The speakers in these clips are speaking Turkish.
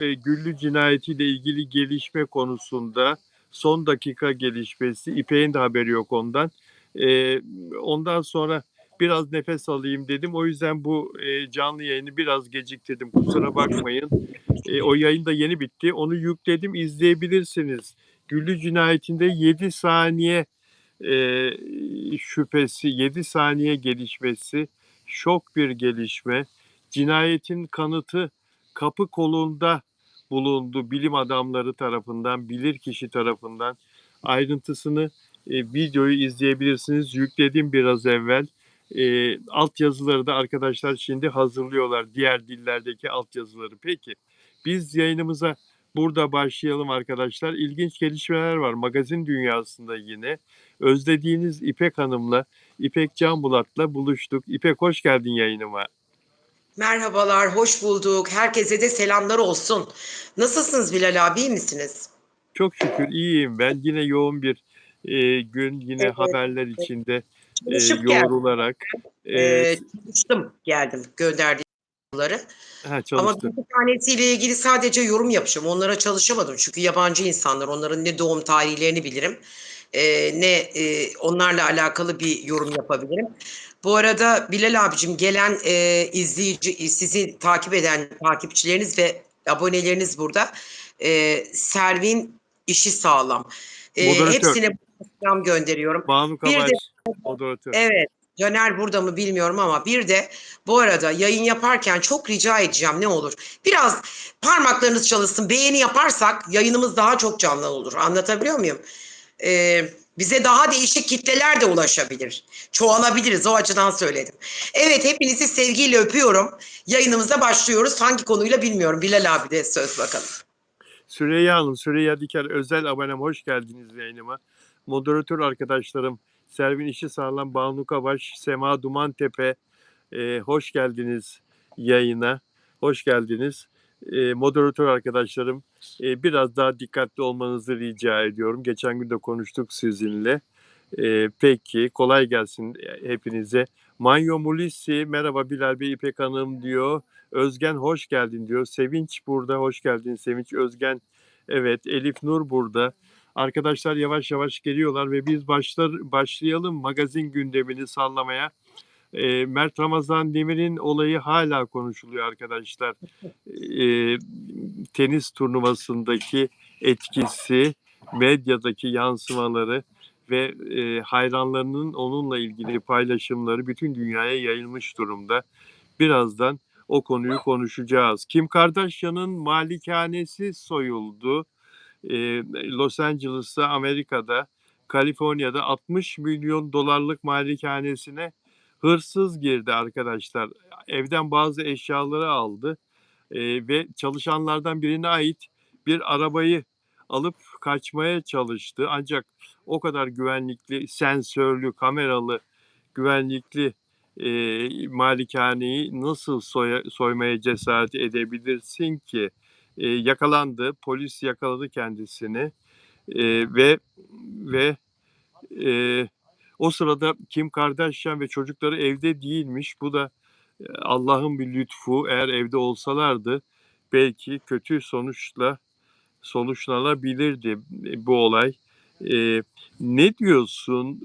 Güllü cinayetiyle ilgili gelişme konusunda son dakika gelişmesi. İpek'in de haberi yok ondan. Ondan sonra biraz nefes alayım dedim. O yüzden bu canlı yayını biraz geciktirdim. Kusura bakmayın. O yayın da yeni bitti. Onu yükledim, izleyebilirsiniz. Güllü cinayetinde 7 saniye e, şüphesi, 7 saniye gelişmesi, şok bir gelişme. Cinayetin kanıtı kapı kolunda bulundu bilim adamları tarafından, bilirkişi tarafından. Ayrıntısını videoyu izleyebilirsiniz. Yükledim biraz evvel. Altyazıları da arkadaşlar şimdi hazırlıyorlar. Diğer dillerdeki altyazıları. Peki biz yayınımıza burada başlayalım arkadaşlar. İlginç gelişmeler var magazin dünyasında yine. Özlediğiniz İpek Hanım'la, İpek Canbulat'la buluştuk. İpek hoş geldin yayınıma. Merhabalar, hoş bulduk. Herkese de selamlar olsun. Nasılsınız Bilal abi, iyi misiniz? Çok şükür iyiyim ben. Yine yoğun bir gün, yine Evet, haberler içinde çalışıp geldim. yoğrularak e, Çalıştım, geldim gönderdiğim soruları. Ama bir çalıştın. tanesiyle ilgili sadece yorum yapacağım. Onlara çalışamadım. Çünkü yabancı insanlar, onların ne doğum tarihlerini bilirim, ne onlarla alakalı bir yorum yapabilirim. Bu arada Bilal abicim, gelen izleyici, sizi takip eden takipçileriniz ve aboneleriniz burada. Servin işi sağlam. Moderatör. Hepsine selam gönderiyorum. Banu Bir de Kabaş, moderatör. evet, Caner burada mı bilmiyorum ama bir de bu arada yayın yaparken çok rica edeceğim, ne olur biraz parmaklarınız çalışsın. Beğeni yaparsak yayınımız daha çok canlı olur. Anlatabiliyor muyum? Bize daha değişik kitleler de ulaşabilir. Çoğalabiliriz, o açıdan söyledim. Evet, hepinizi sevgiyle öpüyorum. Yayınımıza başlıyoruz. Hangi konuyla bilmiyorum. Bilal abi de söz bakalım. Süreyya Hanım, Süreyya Diker özel abonem, hoş geldiniz yayınıma. Moderatör arkadaşlarım Servin İşi Sağlam, Banu Kabaş, Sema Dumantepe, hoş geldiniz yayına. Hoş geldiniz. Moderatör arkadaşlarım, biraz daha dikkatli olmanızı rica ediyorum. Geçen gün de konuştuk sizinle. Peki, kolay gelsin hepinize. Manyo Mulisi, merhaba Bilal Bey, İpek Hanım diyor. Özgen hoş geldin diyor. Sevinç burada, hoş geldin Sevinç. Özgen, evet. Elif Nur burada. Arkadaşlar yavaş yavaş geliyorlar ve biz başlayalım magazin gündemini sallamaya. Mert Ramazan Demir'in olayı hala konuşuluyor arkadaşlar. Tenis turnuvasındaki etkisi, medyadaki yansımaları ve hayranlarının onunla ilgili paylaşımları bütün dünyaya yayılmış durumda. Birazdan o konuyu konuşacağız. Kim Kardashian'ın malikanesi soyuldu. Los Angeles'ta, Amerika'da, Kaliforniya'da 60 milyon dolarlık malikanesine hırsız girdi arkadaşlar. Evden bazı eşyaları aldı ve çalışanlardan birine ait bir arabayı alıp kaçmaya çalıştı. Ancak o kadar güvenlikli, sensörlü, kameralı, güvenlikli malikaneyi nasıl soymaya cesaret edebilirsin ki? Yakalandı, polis yakaladı kendisini ve e, o sırada Kim Kardashian ve çocukları evde değilmiş. Bu da Allah'ın bir lütfu. Eğer evde olsalardı belki kötü sonuçla sonuçlanabilirdi bu olay. Ne diyorsun?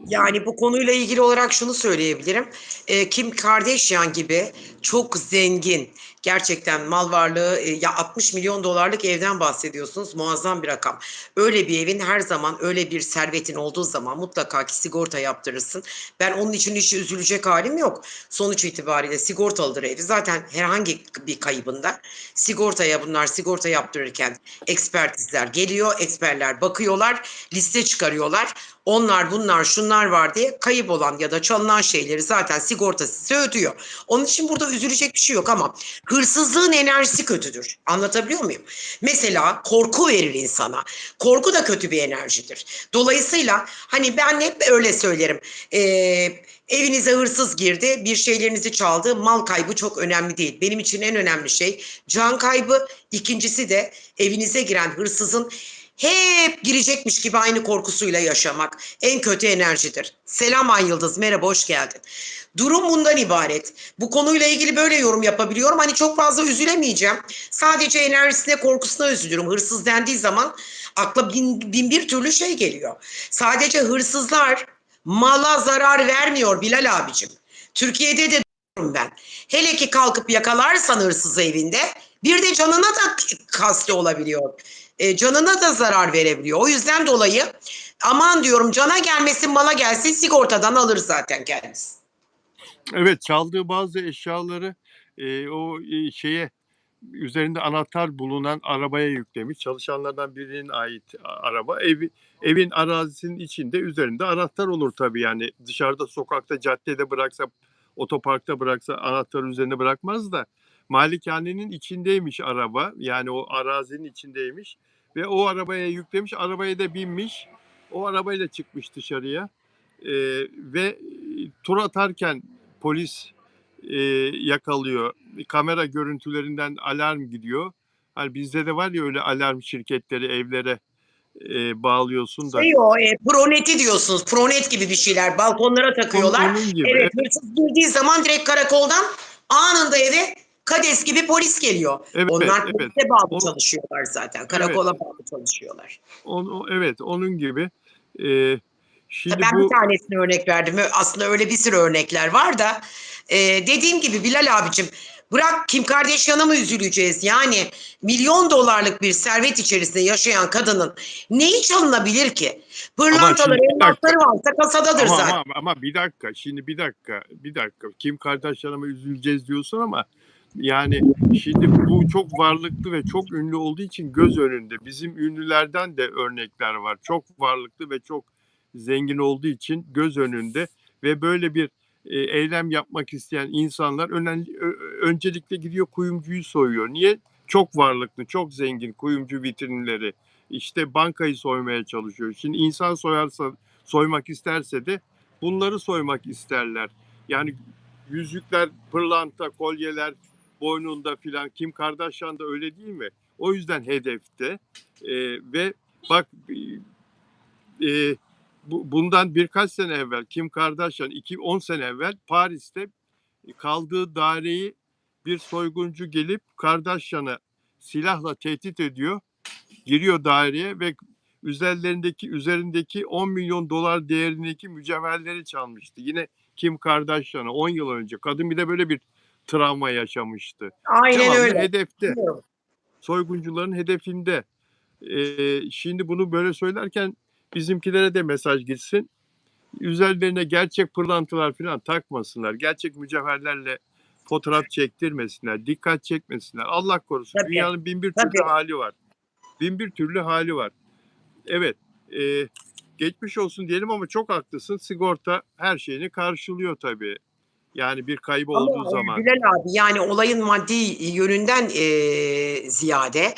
Yani bu konuyla ilgili olarak şunu söyleyebilirim. Kim Kardashian gibi çok zengin, gerçekten mal varlığı, ya 60 milyon dolarlık evden bahsediyorsunuz. Muazzam bir rakam. Öyle bir evin, her zaman öyle bir servetin olduğu zaman mutlaka ki sigorta yaptırırsın. Ben onun için hiç üzülecek halim yok. Sonuç itibariyle sigortalıdır evi. Zaten herhangi bir kaybında sigortaya, bunlar sigorta yaptırırken ekspertizler geliyor. Eksperler bakıyorlar, liste çıkarıyorlar. Onlar, bunlar, şunlar var diye kayıp olan ya da çalınan şeyleri zaten sigortası size ödüyor. Onun için burada üzülecek bir şey yok ama hırsızlığın enerjisi kötüdür. Anlatabiliyor muyum? Mesela korku verir insana. Korku da kötü bir enerjidir. Dolayısıyla hani ben hep öyle söylerim. Evinize hırsız girdi, bir şeylerinizi çaldı, mal kaybı çok önemli değil. Benim için en önemli şey can kaybı. İkincisi de evinize giren hırsızın hep girecekmiş gibi aynı korkusuyla yaşamak en kötü enerjidir. Selam Ay Yıldız, merhaba, hoş geldin. Durum bundan ibaret. Bu konuyla ilgili böyle yorum yapabiliyorum. Hani çok fazla üzülemeyeceğim. Sadece enerjisine, korkusuna üzülürüm. Hırsız dendiği zaman akla bin bir türlü şey geliyor. Sadece hırsızlar mala zarar vermiyor Bilal abicim. Türkiye'de de ben. Hele ki kalkıp yakalarsan hırsızı evinde bir de canına da kasti olabiliyor. Canına da zarar verebiliyor. O yüzden dolayı aman diyorum, cana gelmesin mala gelsin, sigortadan alır zaten kendisi. Evet, çaldığı bazı eşyaları o şeye üzerinde anahtar bulunan arabaya yüklemiş. Çalışanlardan birinin ait araba. Evin arazisinin içinde üzerinde anahtar olur tabii yani. Dışarıda, sokakta, caddede bıraksa, otoparkta bıraksa anahtarı üzerine bırakmaz da malikanenin içindeymiş araba. Yani o arazinin içindeymiş ve o arabaya yüklemiş, arabaya da binmiş. O arabayla çıkmış dışarıya. Ve tur atarken polis yakalıyor. Kamera görüntülerinden alarm gidiyor. Hani bizde de var ya öyle alarm şirketleri evlere bağlıyorsun da. Proneti diyorsunuz. Pronet gibi bir şeyler. Balkonlara takıyorlar. Onun gibi. Evet, hırsız girdiği zaman direkt karakoldan anında eve KADES gibi polis geliyor. Evet, Onlar evet. polise bağlı çalışıyorlar zaten. Evet. Karakola bağlı çalışıyorlar. Evet, onun gibi. Ee, Şimdi Ben bir bu tanesini örnek verdim. Aslında öyle bir sürü örnekler var da. Dediğim gibi Bilal abicim, bırak Kim Kardashian'a mı üzüleceğiz? Yani milyon dolarlık bir servet içerisinde yaşayan kadının neyi çalınabilir ki? ama Pırlantaları, şimdi bir dakika. elmasları varsa kasadadır zaten. Ama bir dakika. Şimdi bir dakika. Kim Kardashian'a mı üzüleceğiz diyorsun ama yani şimdi bu çok varlıklı ve çok ünlü olduğu için göz önünde. Bizim ünlülerden de örnekler var. Çok varlıklı ve çok zengin olduğu için göz önünde ve böyle bir eylem yapmak isteyen insanlar öncelikle gidiyor kuyumcuyu soyuyor. Niye? Çok varlıklı, çok zengin kuyumcu vitrinleri. İşte bankayı soymaya çalışıyor. Şimdi insan soymak isterse de bunları soymak isterler. Yani yüzükler, pırlanta, kolyeler boynunda filan. Kim Kardashian da öyle değil mi? O yüzden hedefte. Ve bak bundan birkaç sene evvel Kim Kardashian 10 sene evvel Paris'te kaldığı daireyi bir soyguncu gelip Kardashian'ı silahla tehdit ediyor. Giriyor daireye ve üzerindeki 10 milyon dolar değerindeki mücevherleri çalmıştı. Yine Kim Kardashian'a 10 yıl önce. Kadın bir de böyle bir travma yaşamıştı. Aynen Devamlı öyle. hedefte. Bilmiyorum. Soyguncuların hedefinde. Şimdi bunu böyle söylerken bizimkilere de mesaj gitsin. Üzerlerine gerçek pırlantılar falan takmasınlar. Gerçek mücevherlerle fotoğraf çektirmesinler. Dikkat çekmesinler. Allah korusun. Tabii. Dünyanın bin bir Tabii. türlü hali var. Bin bir türlü hali var. Evet. Geçmiş olsun diyelim ama çok haklısın. Sigorta her şeyini karşılıyor tabii. Yani bir kaybı Ama olduğu zaman. Bilal abi, yani olayın maddi yönünden ziyade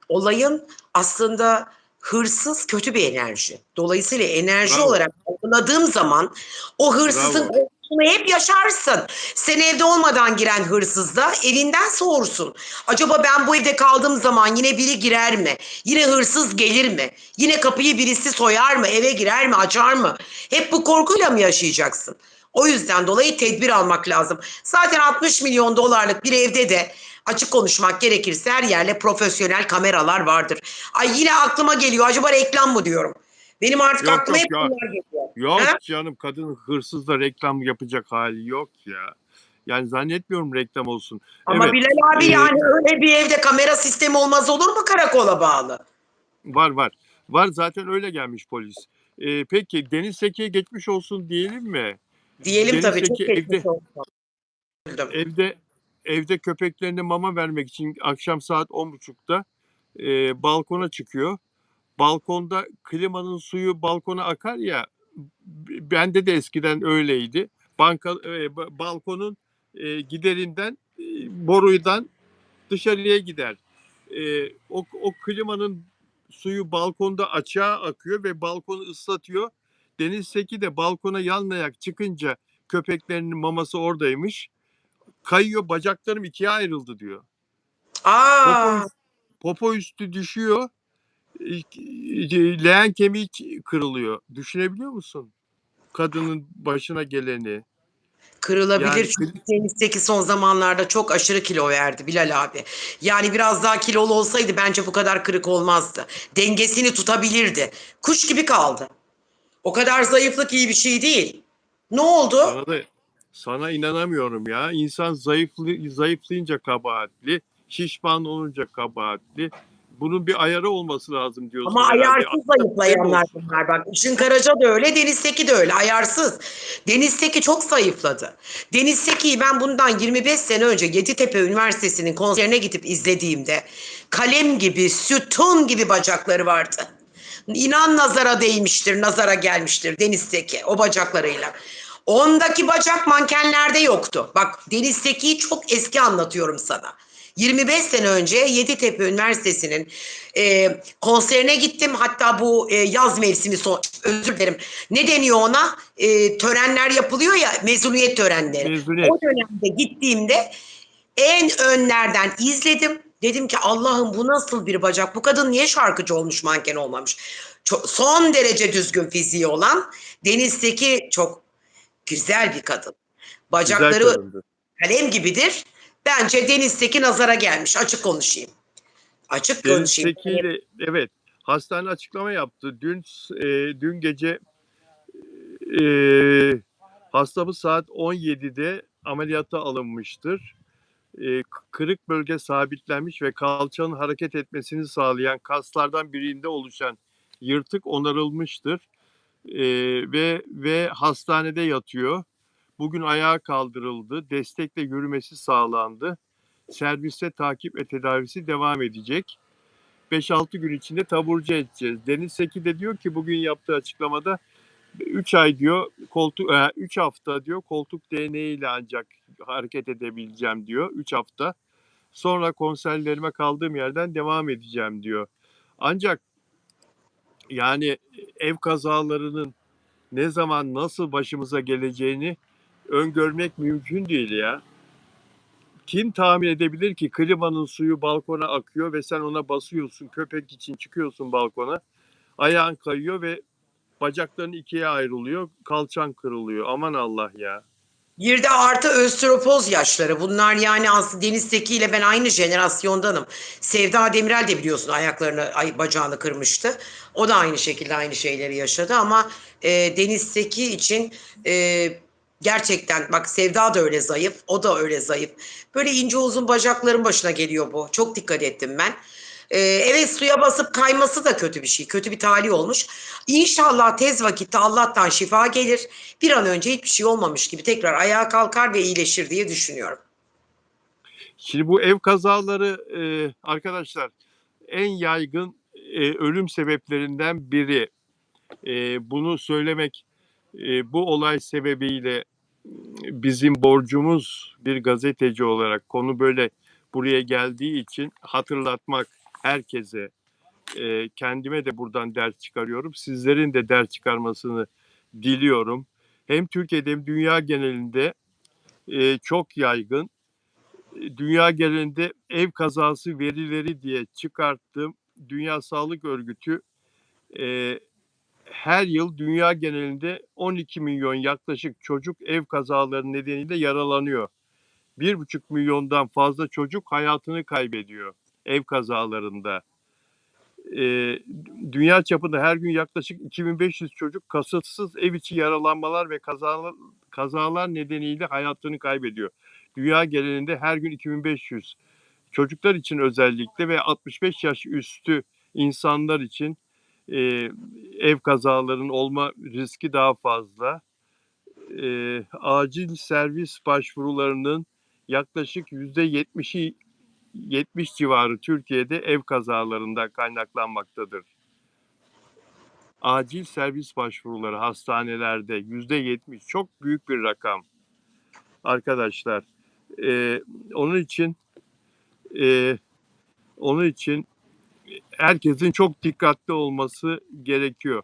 olayın aslında hırsız kötü bir enerji. Dolayısıyla enerji Bravo. olarak algıladığım zaman o hırsızın Bravo. korkusunu hep yaşarsın. Sen evde olmadan giren hırsız da evinden soğursun. Acaba ben bu evde kaldığım zaman yine biri girer mi? Yine hırsız gelir mi? Yine kapıyı birisi soyar mı? Eve girer mi? Açar mı? Hep bu korkuyla mı yaşayacaksın? O yüzden dolayı tedbir almak lazım. Zaten 60 milyon dolarlık bir evde de açık konuşmak gerekirse her yerde profesyonel kameralar vardır. Ay yine aklıma geliyor. Acaba reklam mı diyorum? Benim artık Yok aklıma yok hep ya. bunlar geliyor. Yok Ha? canım, kadın hırsızla reklam yapacak hali yok ya. Yani zannetmiyorum reklam olsun. Ama Evet. Bilal abi, yani öyle bir evde kamera sistemi olmaz olur mu karakola bağlı? Var. Var, zaten öyle gelmiş polis. Peki Deniz Seki'ye geçmiş olsun diyelim mi? Diyelim Deniz tabii, Seki çok geçmiş olsun. evde köpeklerine mama vermek için akşam saat 10.30'da balkona çıkıyor. Balkonda klimanın suyu balkona akar ya. Bende de eskiden öyleydi. Balkonun giderinden borudan dışarıya gider. O klimanın suyu balkonda açığa akıyor ve balkonu ıslatıyor. Deniz Seki de balkona yalnayak çıkınca köpeklerinin maması oradaymış. Kayıyor, bacaklarım ikiye ayrıldı diyor. Popo, Aa, üst- Popo üstü düşüyor. Leğen kemiği kırılıyor. Düşünebiliyor musun? Kadının başına geleni. Kırılabilir Yani çünkü tenisteki son zamanlarda çok aşırı kilo verdi Bilal abi. Yani biraz daha kilolu olsaydı bence bu kadar kırık olmazdı. Dengesini tutabilirdi. Kuş gibi kaldı. O kadar zayıflık iyi bir şey değil. Ne oldu? sana da sana inanamıyorum ya. İnsan zayıflayınca kabahatli, şişman olunca kabahatli. Bunun bir ayarı olması lazım diyorsun Ama herhalde. ayarsız Arada bir şey mi zayıflayanlar olsun? bunlar bak. Işın Karaca da öyle, Deniz Seki de öyle. Ayarsız. Deniz Seki çok zayıfladı. Deniz Seki'yi ben bundan 25 sene önce Yeditepe Üniversitesi'nin konserine gidip izlediğimde kalem gibi, sütun gibi bacakları vardı. İnan nazara değmiştir, nazara gelmiştir Deniz Seki o bacaklarıyla. Ondaki bacak mankenlerde yoktu. Bak Deniz Seki'yi çok eski anlatıyorum sana. 25 sene önce Yeditepe Üniversitesi'nin konserine gittim. Hatta bu yaz mevsimi özür dilerim. Ne deniyor ona? Törenler yapılıyor ya, mezuniyet törenleri. O Mezuniyet. dönemde gittiğimde en önlerden izledim. Dedim ki Allah'ım bu nasıl bir bacak? Bu kadın niye şarkıcı olmuş, manken olmamış? Çok, son derece düzgün fiziği olan Deniz'teki çok güzel bir kadın. Güzel Bacakları kadındı. kalem gibidir. Bence Deniz'teki nazara gelmiş. Açık konuşayım. Açık Deniz konuşayım. Seki ile evet, hastane açıklama yaptı. Dün gece e, hastamız saat 17'de ameliyata alınmıştır. Kırık bölge sabitlenmiş ve kalçanın hareket etmesini sağlayan kaslardan birinde oluşan yırtık onarılmıştır. E, ve hastanede yatıyor. Bugün ayağa kaldırıldı. Destekle yürümesi sağlandı. Serviste takip ve tedavisi devam edecek. 5-6 gün içinde taburcu edeceğiz. Deniz Seki de diyor ki bugün yaptığı açıklamada 3 ay diyor 3 hafta diyor koltuk değneği ile ancak hareket edebileceğim diyor 3 hafta. Sonra konserlerime kaldığım yerden devam edeceğim diyor. Ancak yani ev kazalarının ne zaman nasıl başımıza geleceğini öngörmek mümkün değil ya. Kim tahmin edebilir ki klimanın suyu balkona akıyor ve sen ona basıyorsun, köpek için çıkıyorsun balkona. Ayağın kayıyor ve bacakların ikiye ayrılıyor, kalçan kırılıyor. Aman Allah ya. Bir de artı östropoz yaşları. Bunlar yani aslında Deniz Seki ile ben aynı jenerasyondanım. Sevda Demirel de biliyorsun ayaklarını, bacağını kırmıştı. O da aynı şekilde aynı şeyleri yaşadı ama Deniz Seki için gerçekten bak Sevda da öyle zayıf, o da öyle zayıf. Böyle ince uzun bacakların başına geliyor bu. Çok dikkat ettim ben. Evet suya basıp kayması da kötü bir şey. Kötü bir talih olmuş. İnşallah tez vakitte Allah'tan şifa gelir. Bir an önce hiçbir şey olmamış gibi tekrar ayağa kalkar ve iyileşir diye düşünüyorum. Şimdi bu ev kazaları arkadaşlar en yaygın ölüm sebeplerinden biri. Bunu söylemek bu olay sebebiyle bizim borcumuz bir gazeteci olarak konu böyle buraya geldiği için hatırlatmak herkese, kendime de buradan ders çıkarıyorum. Sizlerin de ders çıkarmasını diliyorum. Hem Türkiye'de hem dünya genelinde çok yaygın. Dünya genelinde ev kazası verileri diye çıkarttığım Dünya Sağlık Örgütü e, her yıl dünya genelinde 12 milyon yaklaşık çocuk ev kazaları nedeniyle yaralanıyor. 1,5 milyondan fazla çocuk hayatını kaybediyor ev kazalarında. Ee, Dünya çapında her gün yaklaşık 2500 çocuk kasıtsız ev içi yaralanmalar ve kazalar nedeniyle hayatını kaybediyor. Dünya genelinde her gün 2500. Çocuklar için özellikle ve 65 yaş üstü insanlar için e, ev kazalarının olma riski daha fazla. Acil servis başvurularının yaklaşık %70'i 70 civarı Türkiye'de ev kazalarından kaynaklanmaktadır. Acil servis başvuruları hastanelerde %70 çok büyük bir rakam arkadaşlar. Ee, onun için e, onun için herkesin çok dikkatli olması gerekiyor.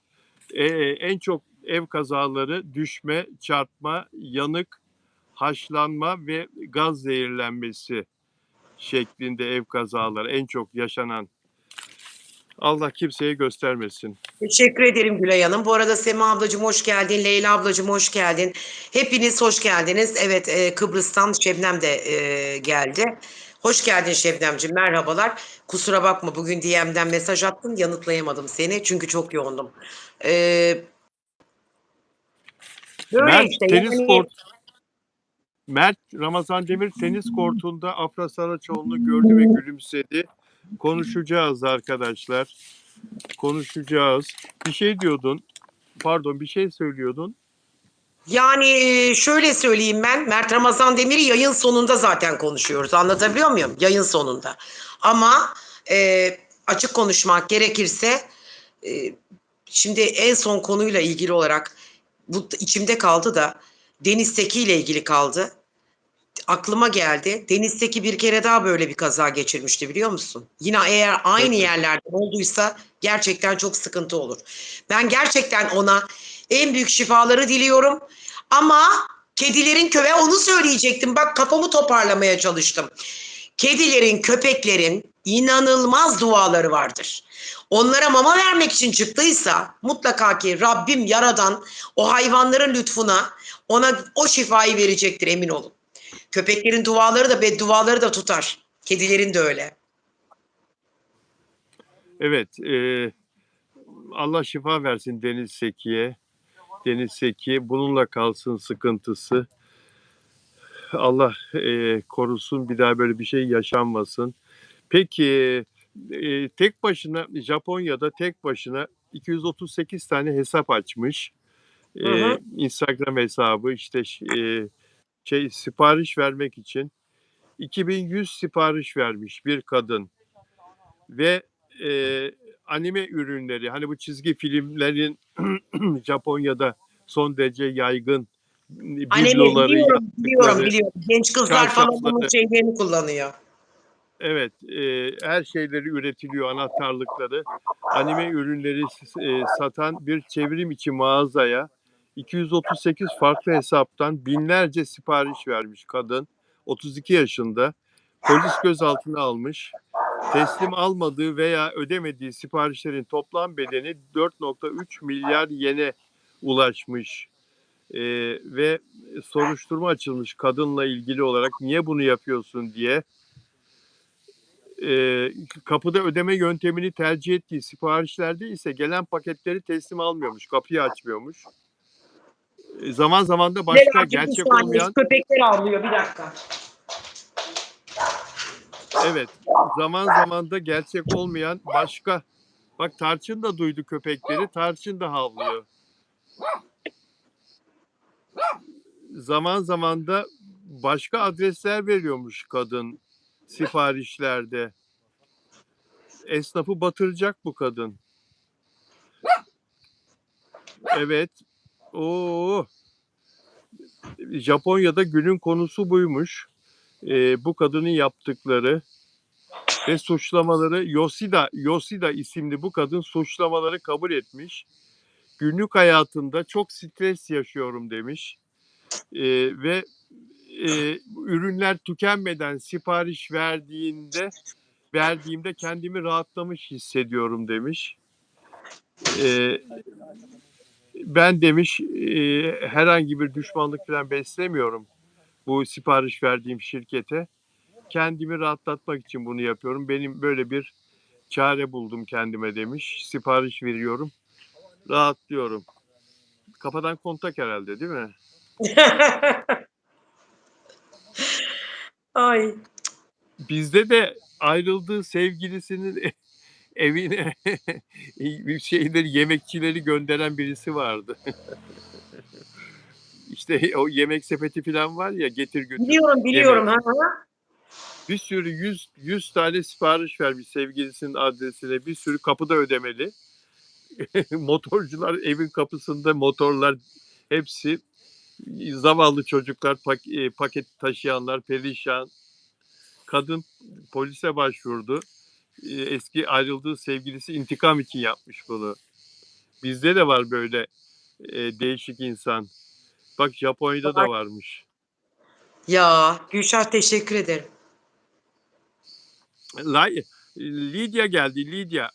En çok ev kazaları düşme, çarpma, yanık, haşlanma ve gaz zehirlenmesi şeklinde ev kazaları en çok yaşanan Allah kimseye göstermesin. Teşekkür ederim Gülay Hanım. Bu arada Sema ablacığım hoş geldin. Leyla ablacığım hoş geldin. Hepiniz hoş geldiniz. Evet, Kıbrıs'tan Şebnem de geldi. Hoş geldin Şebnemciğim. Merhabalar. Kusura bakma bugün DM'den mesaj attım. Yanıtlayamadım seni. Çünkü çok yoğundum. E, Böyle Mert işte tenis yani. kort Mert Ramazan Demir tenis kortunda Afra Saraçoğlu'nu gördü ve gülümsedi. Konuşacağız arkadaşlar. Konuşacağız. Bir şey diyordun. Pardon, bir şey söylüyordun. Yani şöyle söyleyeyim ben. Mert Ramazan Demir'i yayın sonunda zaten konuşuyoruz. Anlatabiliyor muyum? Yayın sonunda. Ama açık konuşmak gerekirse e, şimdi en son konuyla ilgili olarak bu içimde kaldı da Deniz Seki ile ilgili kaldı. Aklıma geldi. Deniz Seki bir kere daha böyle bir kaza geçirmişti biliyor musun? Yine eğer aynı Tabii. yerlerde olduysa gerçekten çok sıkıntı olur. Ben gerçekten ona en büyük şifaları diliyorum. Ama kedilerin köve onu söyleyecektim. Bak kafamı toparlamaya çalıştım. Kedilerin, köpeklerin inanılmaz duaları vardır. Onlara mama vermek için çıktıysa mutlaka ki Rabbim Yaradan o hayvanların lütfuna ona o şifayı verecektir emin olun. Köpeklerin duaları da bedduaları da tutar. Kedilerin de öyle. Evet. Allah şifa versin Deniz Seki'ye. Deniz Seki bununla kalsın sıkıntısı. Allah korusun, bir daha böyle bir şey yaşanmasın. Peki tek başına Japonya'da tek başına 238 tane hesap açmış. Hı hı. Instagram hesabı işte sipariş vermek için 2100 sipariş vermiş bir kadın ve anime ürünleri, hani bu çizgi filmlerin Japonya'da son derece yaygın Anemi bibloları, biliyorum, yastıkları, biliyorum. Genç kızlar falan bunun çarşafları, şeylerini kullanıyor. evet, her şeyleri üretiliyor, anahtarlıkları. Anime ürünleri satan bir çevrim içi mağazaya 238 farklı hesaptan binlerce sipariş vermiş kadın. 32 yaşında. Polis gözaltına almış. Teslim almadığı veya ödemediği siparişlerin toplam bedeni 4,3 milyar yene ulaşmış. Ve soruşturma açılmış kadınla ilgili olarak, niye bunu yapıyorsun diye. Kapıda ödeme yöntemini tercih ettiği siparişlerde ise gelen paketleri teslim almıyormuş, kapıyı açmıyormuş. Zaman zaman da başka Levent'ciğim bir gerçek saniye şu olmayan, köpekler avlıyor bir dakika. evet, zaman zaman da gerçek olmayan başka, bak Tarçın da duydu köpekleri, Tarçın da havlıyor. Zaman zaman da başka adresler veriyormuş kadın siparişlerde. Esnafı batıracak bu kadın. Evet. Oo. Japonya'da günün konusu buymuş. Bu kadının yaptıkları ve suçlamaları. Yoshida isimli bu kadın suçlamaları kabul etmiş. Günlük hayatında çok stres yaşıyorum demiş. Ve ürünler tükenmeden sipariş verdiğimde kendimi rahatlamış hissediyorum demiş. Ben demiş herhangi bir düşmanlık falan beslemiyorum bu sipariş verdiğim şirkete. Kendimi rahatlatmak için bunu yapıyorum. Benim böyle bir çare buldum kendime demiş. Sipariş veriyorum, rahatlıyorum. Kafadan kontak herhalde, değil mi? Ay. Bizde de ayrıldığı sevgilisinin evine yemekçileri gönderen birisi vardı. İşte o yemek sepeti falan var ya, getir götür Biliyorum, biliyorum. yemek. Ha, ha. Bir sürü 100 tane sipariş vermiş sevgilisinin adresine. Bir sürü kapıda ödemeli. Motorcular evin kapısında, motorlar hepsi, zavallı çocuklar, paket taşıyanlar perişan. Kadın polise başvurdu. Eski ayrıldığı sevgilisi intikam için yapmış bunu. Bizde de var böyle değişik insan. Bak Japonya'da da varmış. Ya Gülşah teşekkür ederim. Lydia geldi, Lydia.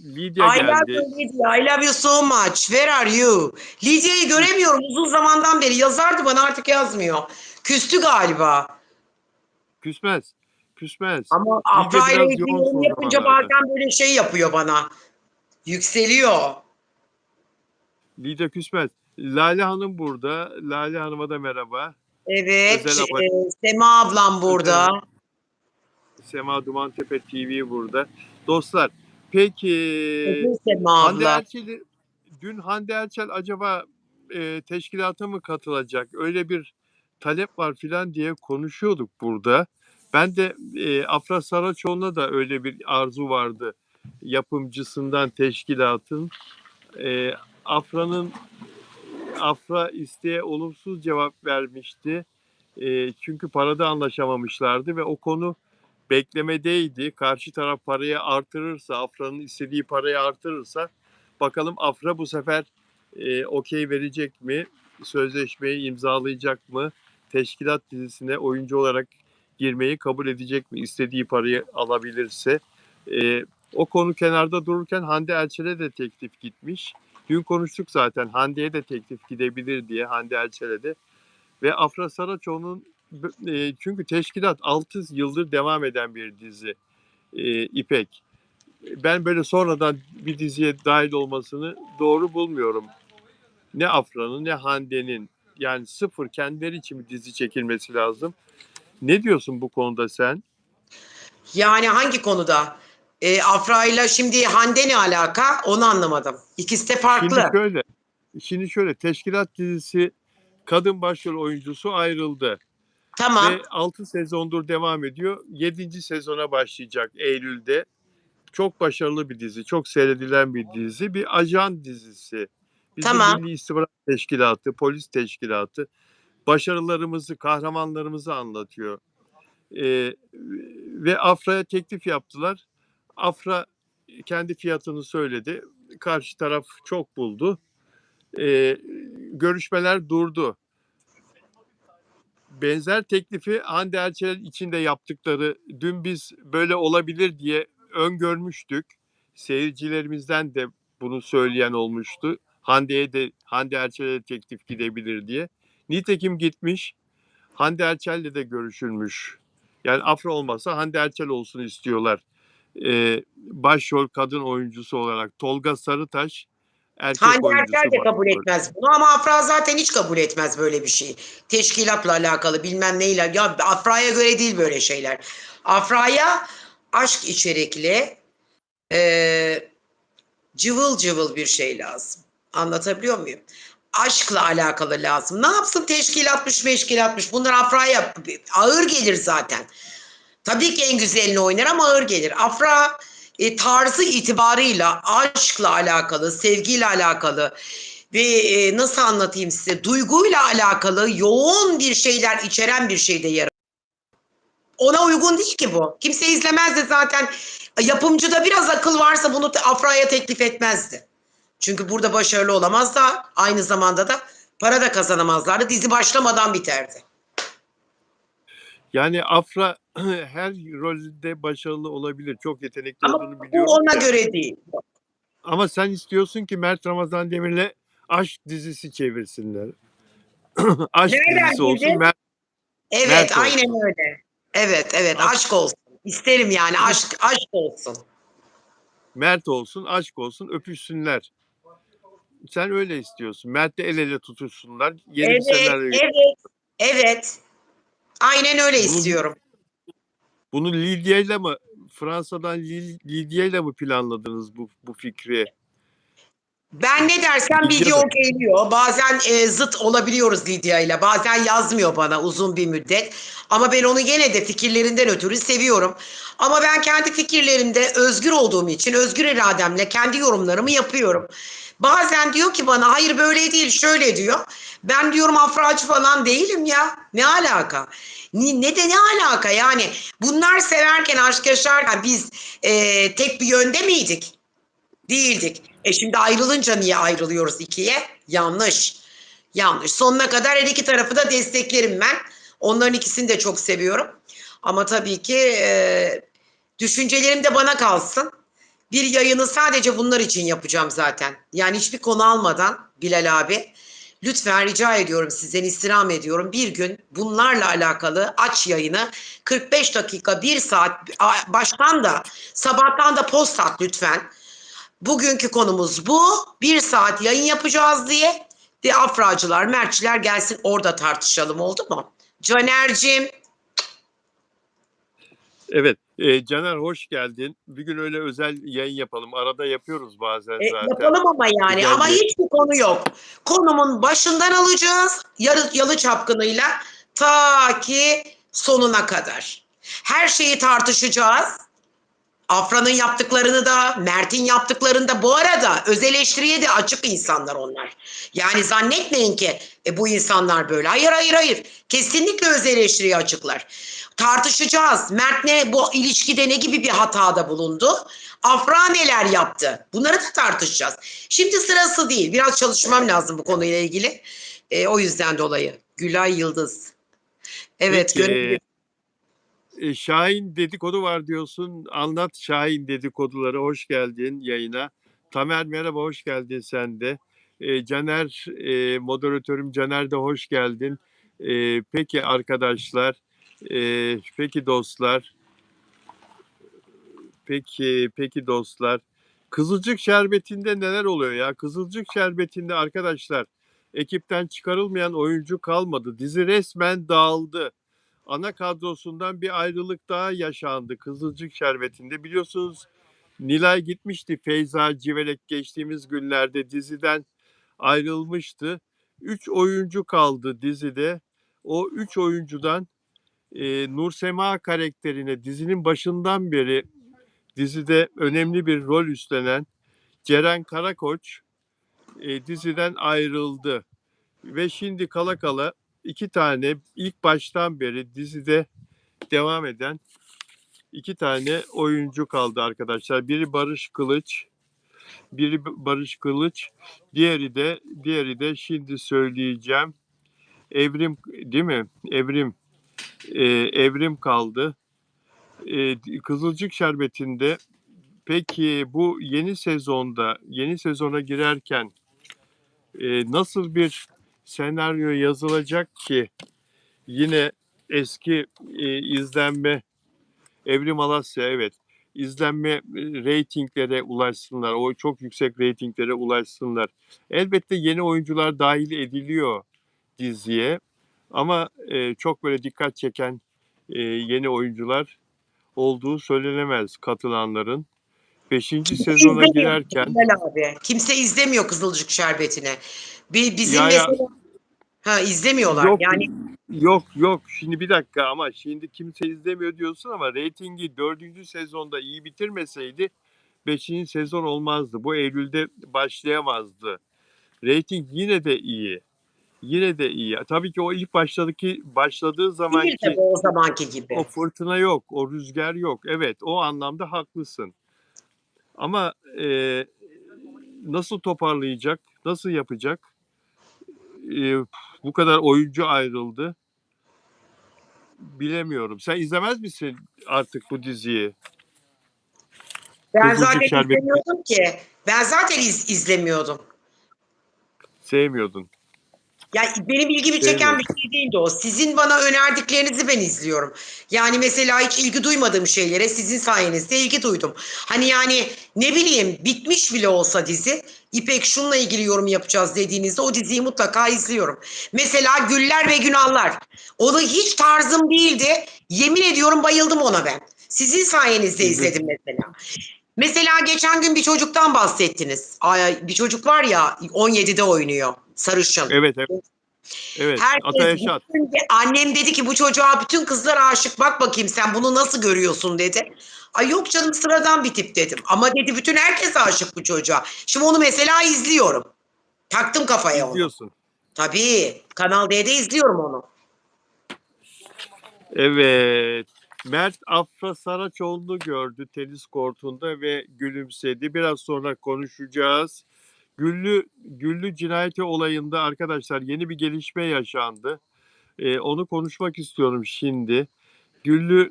Lidya I love geldi. you Lydia. I love you so much. Where are you? Lydia'yı göremiyorum uzun zamandan beri. Yazardı bana, artık yazmıyor. Küstü galiba. Küsmez. Küsmez. Ama Lidya Afra ile biraz ilgili yoğun yorum son yapınca zamanlarda. bazen böyle şey yapıyor bana. Yükseliyor. Lidya küsmez. Lale Hanım burada. Lale Hanım'a da merhaba. Evet, Özel abone. Sema ablam burada. Özel Sema Dumantepe TV burada. Dostlar, peki Evet, Sema Hande abla. Erçel'i dün Hande Erçel acaba teşkilata mı katılacak? Öyle bir talep var filan diye konuşuyorduk burada. Ben de Afra Saraçoğlu'na da öyle bir arzu vardı yapımcısından teşkilatın. E, Afra'nın Afra isteğe olumsuz cevap vermişti. Çünkü parada anlaşamamışlardı ve o konu beklemedeydi. Karşı taraf parayı artırırsa, Afra'nın istediği parayı artırırsa bakalım Afra bu sefer okey verecek mi? Sözleşmeyi imzalayacak mı? Teşkilat dizisine oyuncu olarak girmeyi kabul edecek mi? İstediği parayı alabilirse. O konu kenarda dururken Hande Erçel'e de teklif gitmiş. Dün konuştuk zaten, Hande'ye de teklif gidebilir diye, Hande Erçel'e de. Ve Afra Saraçoğlu'nun çünkü teşkilat 6 yıldır devam eden bir dizi İpek. Ben böyle sonradan bir diziye dahil olmasını doğru bulmuyorum. Ne Afra'nın ne Hande'nin, yani sıfır kendileri için bir dizi çekilmesi lazım. Ne diyorsun bu konuda sen? Yani hangi konuda? Afra ile şimdi Hande ne alaka? Onu anlamadım. İkisi de Şimdi farklı. şöyle, şimdi şöyle teşkilat dizisi kadın başrol oyuncusu ayrıldı. Tamam, Ve 6 sezondur devam ediyor. 7. sezona başlayacak Eylül'de. Çok başarılı bir dizi, çok seyredilen bir dizi. Bir ajan dizisi. Bizim tamam. Milli İstihbarat Teşkilatı, polis teşkilatı başarılarımızı, kahramanlarımızı anlatıyor. Ve Afra'ya teklif yaptılar. Afra kendi fiyatını söyledi. Karşı taraf çok buldu. Görüşmeler durdu. Benzer teklifi Hande Erçel için de yaptıkları, dün biz böyle olabilir diye öngörmüştük. Seyircilerimizden de bunu söyleyen olmuştu. Hande Erçel'e de teklif gidebilir diye. Nitekim gitmiş. Hande Erçel'le de görüşülmüş. Yani Afra olmasa Hande Erçel olsun istiyorlar. Başrol kadın oyuncusu olarak Tolga Sarıtaş erkek Hande Erçel oyuncusu de kabul başrol. etmez bunu, ama Afra zaten hiç kabul etmez böyle bir şey. Teşkilatla alakalı bilmem neyle. Ya Afra'ya göre değil böyle şeyler. Afra'ya aşk içerikli, e, cıvıl cıvıl bir şey lazım. Anlatabiliyor muyum? Aşkla alakalı lazım. Ne yapsın teşkilatmış meşkilatmış. Bunlar Afra'ya ağır gelir zaten. Tabii ki en güzelini oynar ama ağır gelir. Afra tarzı itibarıyla aşkla alakalı, sevgiyle alakalı ve nasıl anlatayım size, duyguyla alakalı yoğun bir şeyler içeren bir şeyde yer. Ona uygun değil ki bu. Kimse izlemez de zaten, yapımcıda biraz akıl varsa bunu Afra'ya teklif etmezdi. Çünkü burada başarılı olamaz da aynı zamanda da para da kazanamazlardı. Dizi başlamadan biterdi. Yani Afra her rolde başarılı olabilir. Çok yetenekli Ama olduğunu bu biliyorum ona da. göre değil. Ama sen istiyorsun ki Mert Ramazan Demir'le aşk dizisi çevirsinler. Aşk Nereden dizisi olsun, bildin? Evet, Mert aynen olsun. öyle. Evet, evet, Af- aşk olsun. İsterim yani, aşk olsun. Mert olsun, aşk olsun, öpüşsünler. Sen öyle istiyorsun. Mert'le el ele tutuşsunlar. Yeni bir Evet, senaryo. evet, evet. Aynen öyle Bunu istiyorum. bunu Lidya'yla mı, Fransa'dan Lidya'yla mı planladınız bu fikri? Ben ne dersem Lidya video da geliyor. Bazen zıt olabiliyoruz Lidya ile. Bazen yazmıyor bana uzun bir müddet. Ama ben onu gene de fikirlerinden ötürü seviyorum. Ama ben kendi fikirlerimde özgür olduğum için özgür irademle kendi yorumlarımı yapıyorum. Bazen diyor ki bana hayır böyle değil şöyle diyor. Ben diyorum Afracı falan değilim ya. Ne alaka? Ne alaka yani? Bunlar severken, aşk yaşarken biz tek bir yönde miydik? Değildik. Şimdi ayrılınca niye ayrılıyoruz ikiye? Yanlış. Yanlış. Sonuna kadar her iki tarafı da desteklerim ben. Onların ikisini de çok seviyorum. Ama tabii ki düşüncelerim de bana kalsın. Bir yayını sadece bunlar için yapacağım zaten. Yani hiçbir konu almadan Bilal abi. Lütfen rica ediyorum, sizden istirham ediyorum. Bir gün bunlarla alakalı aç yayını, 45 dakika, bir saat, baştan da sabahtan da post at lütfen. Bugünkü konumuz bu. Bir saat yayın yapacağız diye. De Afracılar, Mertçiler gelsin, orada tartışalım, oldu mu? Caner'cim, Evet, Caner hoş geldin. Bir gün öyle özel yayın yapalım. Arada yapıyoruz bazen zaten. yapalım ama yani. Özel Ama yayın. hiçbir konu yok. Konumun başından alacağız. Yalı çapkınıyla ta ki sonuna kadar. Her şeyi tartışacağız. Afra'nın yaptıklarını da, Mert'in yaptıklarını da. Bu arada öz eleştiriye de açık insanlar onlar. Yani zannetmeyin ki bu insanlar böyle. Hayır, hayır, hayır. Kesinlikle öz eleştiriye açıklar. Tartışacağız. Mert ne, bu ilişkide ne gibi bir hatada bulundu? Afra neler yaptı? Bunları da tartışacağız. Şimdi sırası değil. Biraz çalışmam lazım bu konuyla ilgili. O yüzden dolayı. Gülay Yıldız. Evet, Peki, Şahin dedikodu var diyorsun. Anlat Şahin dedikoduları. Hoş geldin yayına. Tamer merhaba, hoş geldin sen de. Caner, moderatörüm Caner de hoş geldin. Peki arkadaşlar, peki dostlar, peki dostlar. Kızılcık Şerbeti'nde neler oluyor ya? Kızılcık Şerbeti'nde arkadaşlar ekipten çıkarılmayan oyuncu kalmadı. Dizi resmen dağıldı. Ana kadrosundan bir ayrılık daha yaşandı Kızılcık Şerbeti'nde. Biliyorsunuz Nilay gitmişti. Feyza Civelek geçtiğimiz günlerde diziden ayrılmıştı. 3 oyuncu kaldı dizide. O 3 oyuncudan Nursema karakterine dizinin başından beri dizide önemli bir rol üstlenen Ceren Karakoç diziden ayrıldı. Ve şimdi kala kala 2 tane ilk baştan beri dizide devam eden 2 tane oyuncu kaldı arkadaşlar. Biri Barış Kılıç, diğeri de şimdi söyleyeceğim. Evrim, değil mi? Evrim kaldı. Kızılcık Şerbeti'nde peki bu yeni sezona girerken nasıl bir senaryo yazılacak ki yine eski izlenme Evrim Alasya, evet, izlenme reytinglere ulaşsınlar. O çok yüksek reytinglere ulaşsınlar. Elbette yeni oyuncular dahil ediliyor diziye ama çok böyle dikkat çeken yeni oyuncular olduğu söylenemez katılanların. Beşinci kimse sezona izlemiyor girerken Bilal abi. Kimse izlemiyor Kızılcık Şerbeti'ni. Bizim ya mesela izlemiyorlar. yok Yani yok şimdi bir dakika, ama şimdi kimse izlemiyor diyorsun ama reytingi dördüncü sezonda iyi bitirmeseydi beşinci sezon olmazdı. Bu Eylül'de başlayamazdı. Reyting yine de iyi. Yine de iyi. Tabii ki o ilk başladığı değil zamanki tabii o zamanki o gibi. fırtına yok, o rüzgar yok. Evet, o anlamda haklısın. Ama nasıl toparlayacak, nasıl yapacak? E, Bu kadar oyuncu ayrıldı. Bilemiyorum. Sen izlemez misin artık bu diziyi? Ben Kızılcık zaten Şerbeti izlemiyordum ki. Ben zaten izlemiyordum. sevmiyordun. Ya benim ilgimi çeken bir Sevmiyordun. şey değildi o. Sizin bana önerdiklerinizi ben izliyorum. Yani mesela hiç ilgi duymadığım şeylere sizin sayenizde ilgi duydum. Hani yani ne bileyim, bitmiş bile olsa dizi, İpek şununla ilgili yorum yapacağız dediğinizde o diziyi mutlaka izliyorum. Mesela Güller ve Günahlar. O da hiç tarzım değildi. Yemin ediyorum bayıldım ona ben. Sizin sayenizde İzle. izledim mesela. Mesela geçen gün bir çocuktan bahsettiniz. Bir çocuk var ya, 17'de oynuyor. Sarışın. Evet, evet, evet. Ata Herkes, Yaşat. annem dedi ki bu çocuğa bütün kızlar aşık, bak bakayım sen bunu nasıl görüyorsun dedi. Ay yok canım, sıradan bir tip dedim. Ama dedi bütün herkes aşık bu çocuğa. Şimdi onu mesela izliyorum. Taktım kafaya onu. İzliyorsun. Tabii Kanal D'de izliyorum onu. Evet. Mert Afra Saraçoğlu'nu gördü tenis kortunda ve gülümsedi. Biraz sonra konuşacağız. Güllü cinayeti olayında arkadaşlar yeni bir gelişme yaşandı. Onu konuşmak istiyorum şimdi. Güllü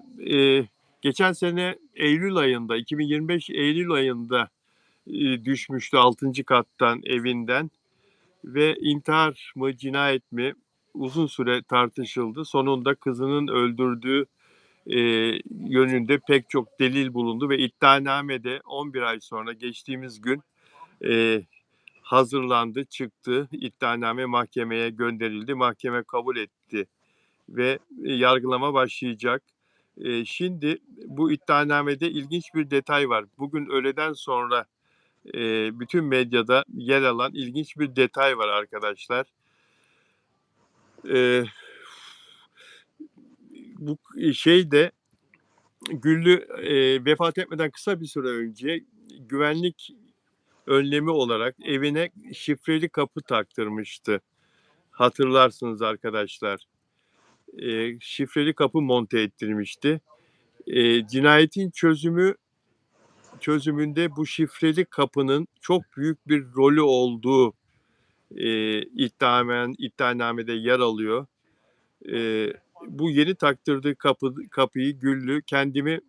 Geçen sene Eylül ayında, 2025 Eylül ayında düşmüştü 6. kattan evinden ve intihar mı cinayet mi uzun süre tartışıldı. Sonunda kızının öldürdüğü e, yönünde pek çok delil bulundu ve iddianamede 11 ay sonra geçtiğimiz gün e, hazırlandı, çıktı. İddianame mahkemeye gönderildi. Mahkeme kabul etti ve yargılama başlayacak. Şimdi bu iddianamede ilginç bir detay var. Bugün öğleden sonra bütün medyada yer alan ilginç bir detay var arkadaşlar. E, Bu şeyde Güllü vefat etmeden kısa bir süre önce güvenlik önlemi olarak evine şifreli kapı taktırmıştı. Hatırlarsınız arkadaşlar. Şifreli kapı monte ettirmişti. Cinayetin çözümünde bu şifreli kapının çok büyük bir rolü olduğu iddianamede yer alıyor. Bu yeni taktırdığı kapıyı Güllü kendimi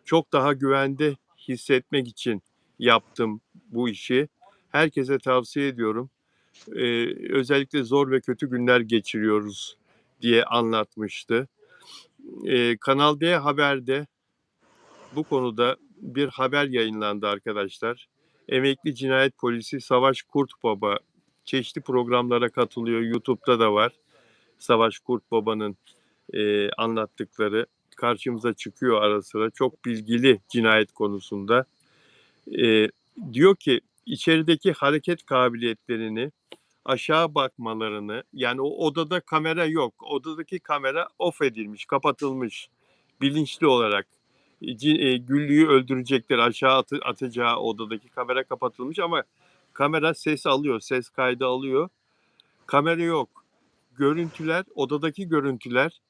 çok daha güvende hissetmek için yaptım bu işi. Herkese tavsiye ediyorum. Özellikle zor ve kötü günler geçiriyoruz diye anlatmıştı. Kanal D Haber'de bu konuda bir haber yayınlandı arkadaşlar. Emekli cinayet polisi Savaş Kurtbaba çeşitli programlara katılıyor. YouTube'da da var. Savaş Kurtbaba'nın anlattıkları karşımıza çıkıyor ara sıra. Çok bilgili cinayet konusunda. E, Diyor ki içerideki hareket kabiliyetlerini, aşağı bakmalarını, yani o odada kamera yok. Odadaki kamera off edilmiş, kapatılmış bilinçli olarak. Güllü'yü öldürecekler, aşağı atacağı odadaki kamera kapatılmış ama kamera ses alıyor, ses kaydı alıyor. Kamera yok. Görüntüler, odadaki görüntüler,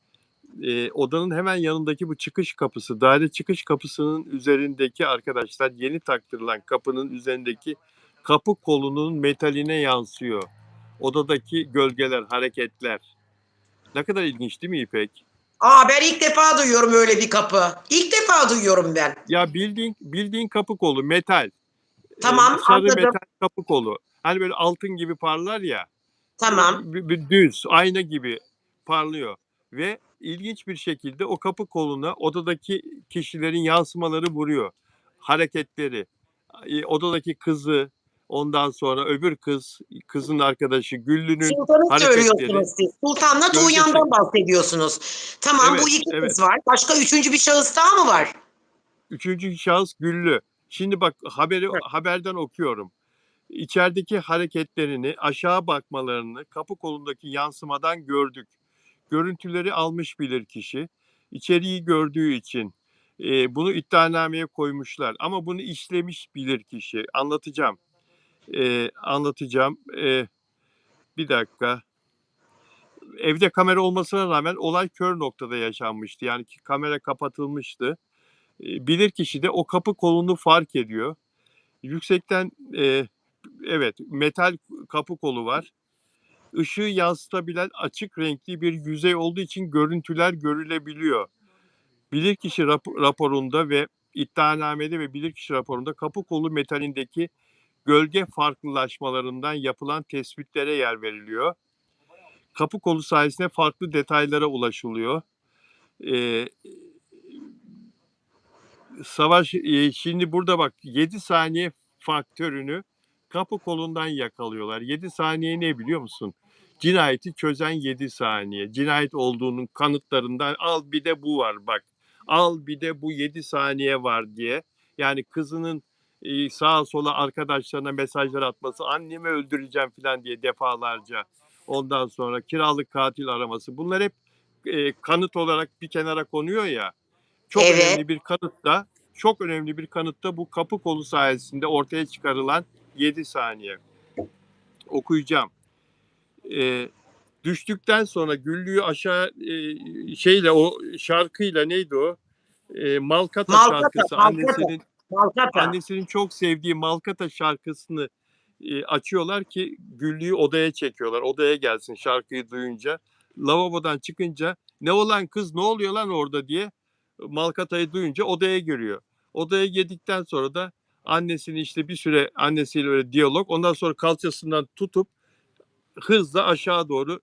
odanın hemen yanındaki bu çıkış kapısı, daire çıkış kapısının üzerindeki arkadaşlar yeni taktırılan kapının üzerindeki kapı kolunun metaline yansıyor. Odadaki gölgeler, hareketler. Ne kadar ilginç değil mi İpek? Aa, ben ilk defa duyuyorum öyle bir kapı. İlk defa duyuyorum ben. Ya bildiğin kapı kolu, metal. Tamam, Sarı anladım. metal kapı kolu. Hani böyle altın gibi parlar ya. Tamam. Bir düz, ayna gibi parlıyor. Ve ilginç bir şekilde o kapı koluna odadaki kişilerin yansımaları vuruyor. Hareketleri. Odadaki kızı, ondan sonra öbür kızın arkadaşı Güllü'nün Sultan'ı hareketleri, söylüyorsunuz siz. Sultan'la gölgesi. Tuğyan'dan bahsediyorsunuz. Tamam, bu Evet, iki evet. kız var. Başka üçüncü bir şahıs daha mı var? Üçüncü şahıs Güllü. Şimdi bak Hı. haberden okuyorum. İçerideki hareketlerini, aşağı bakmalarını kapı kolundaki yansımadan gördük. Görüntüleri almış bilirkişi. İçeriği gördüğü için bunu iddianameye koymuşlar. Ama bunu işlemiş bilirkişi. Anlatacağım. Anlatacağım. Bir dakika. Evde kamera olmasına rağmen olay kör noktada yaşanmıştı. Yani kamera kapatılmıştı. Bilirkişi de o kapı kolunu fark ediyor. Yüksekten evet, metal kapı kolu var. Işığı yansıtabilen açık renkli bir yüzey olduğu için görüntüler görülebiliyor. Bilirkişi raporunda ve iddianamede ve bilirkişi raporunda kapı kolu metalindeki gölge farklılaşmalarından yapılan tespitlere yer veriliyor. Kapı kolu sayesinde farklı detaylara ulaşılıyor. Ee, Savaş şimdi burada bak 7 saniye faktörünü kapı kolundan yakalıyorlar. 7 saniye ne biliyor musun? Cinayeti çözen 7 saniye. Cinayet olduğunun kanıtlarından al bir de bu var bak. Al bir de bu 7 saniye var diye. Yani kızının sağa sola arkadaşlarına mesajlar atması, annemi öldüreceğim falan diye defalarca. Ondan sonra kiralık katil araması. Bunlar hep kanıt olarak bir kenara konuyor ya. Çok Evet. önemli bir kanıtta, çok önemli bir kanıtta bu kapı kolu sayesinde ortaya çıkarılan 7 saniye. Okuyacağım. E, Düştükten sonra Güllü'yü aşağı şeyle o şarkıyla neydi o? Malkata Malkata, şarkısı Malkata, Malkata. annesinin çok sevdiği Malkata şarkısını açıyorlar ki Güllü'yü odaya çekiyorlar. Odaya gelsin şarkıyı duyunca. Lavabodan çıkınca ne olan kız ne oluyor lan orada diye Malkata'yı duyunca odaya giriyor. Odaya girdikten sonra da annesini işte bir süre annesiyle öyle diyalog. Ondan sonra kalçasından tutup hızla aşağı doğru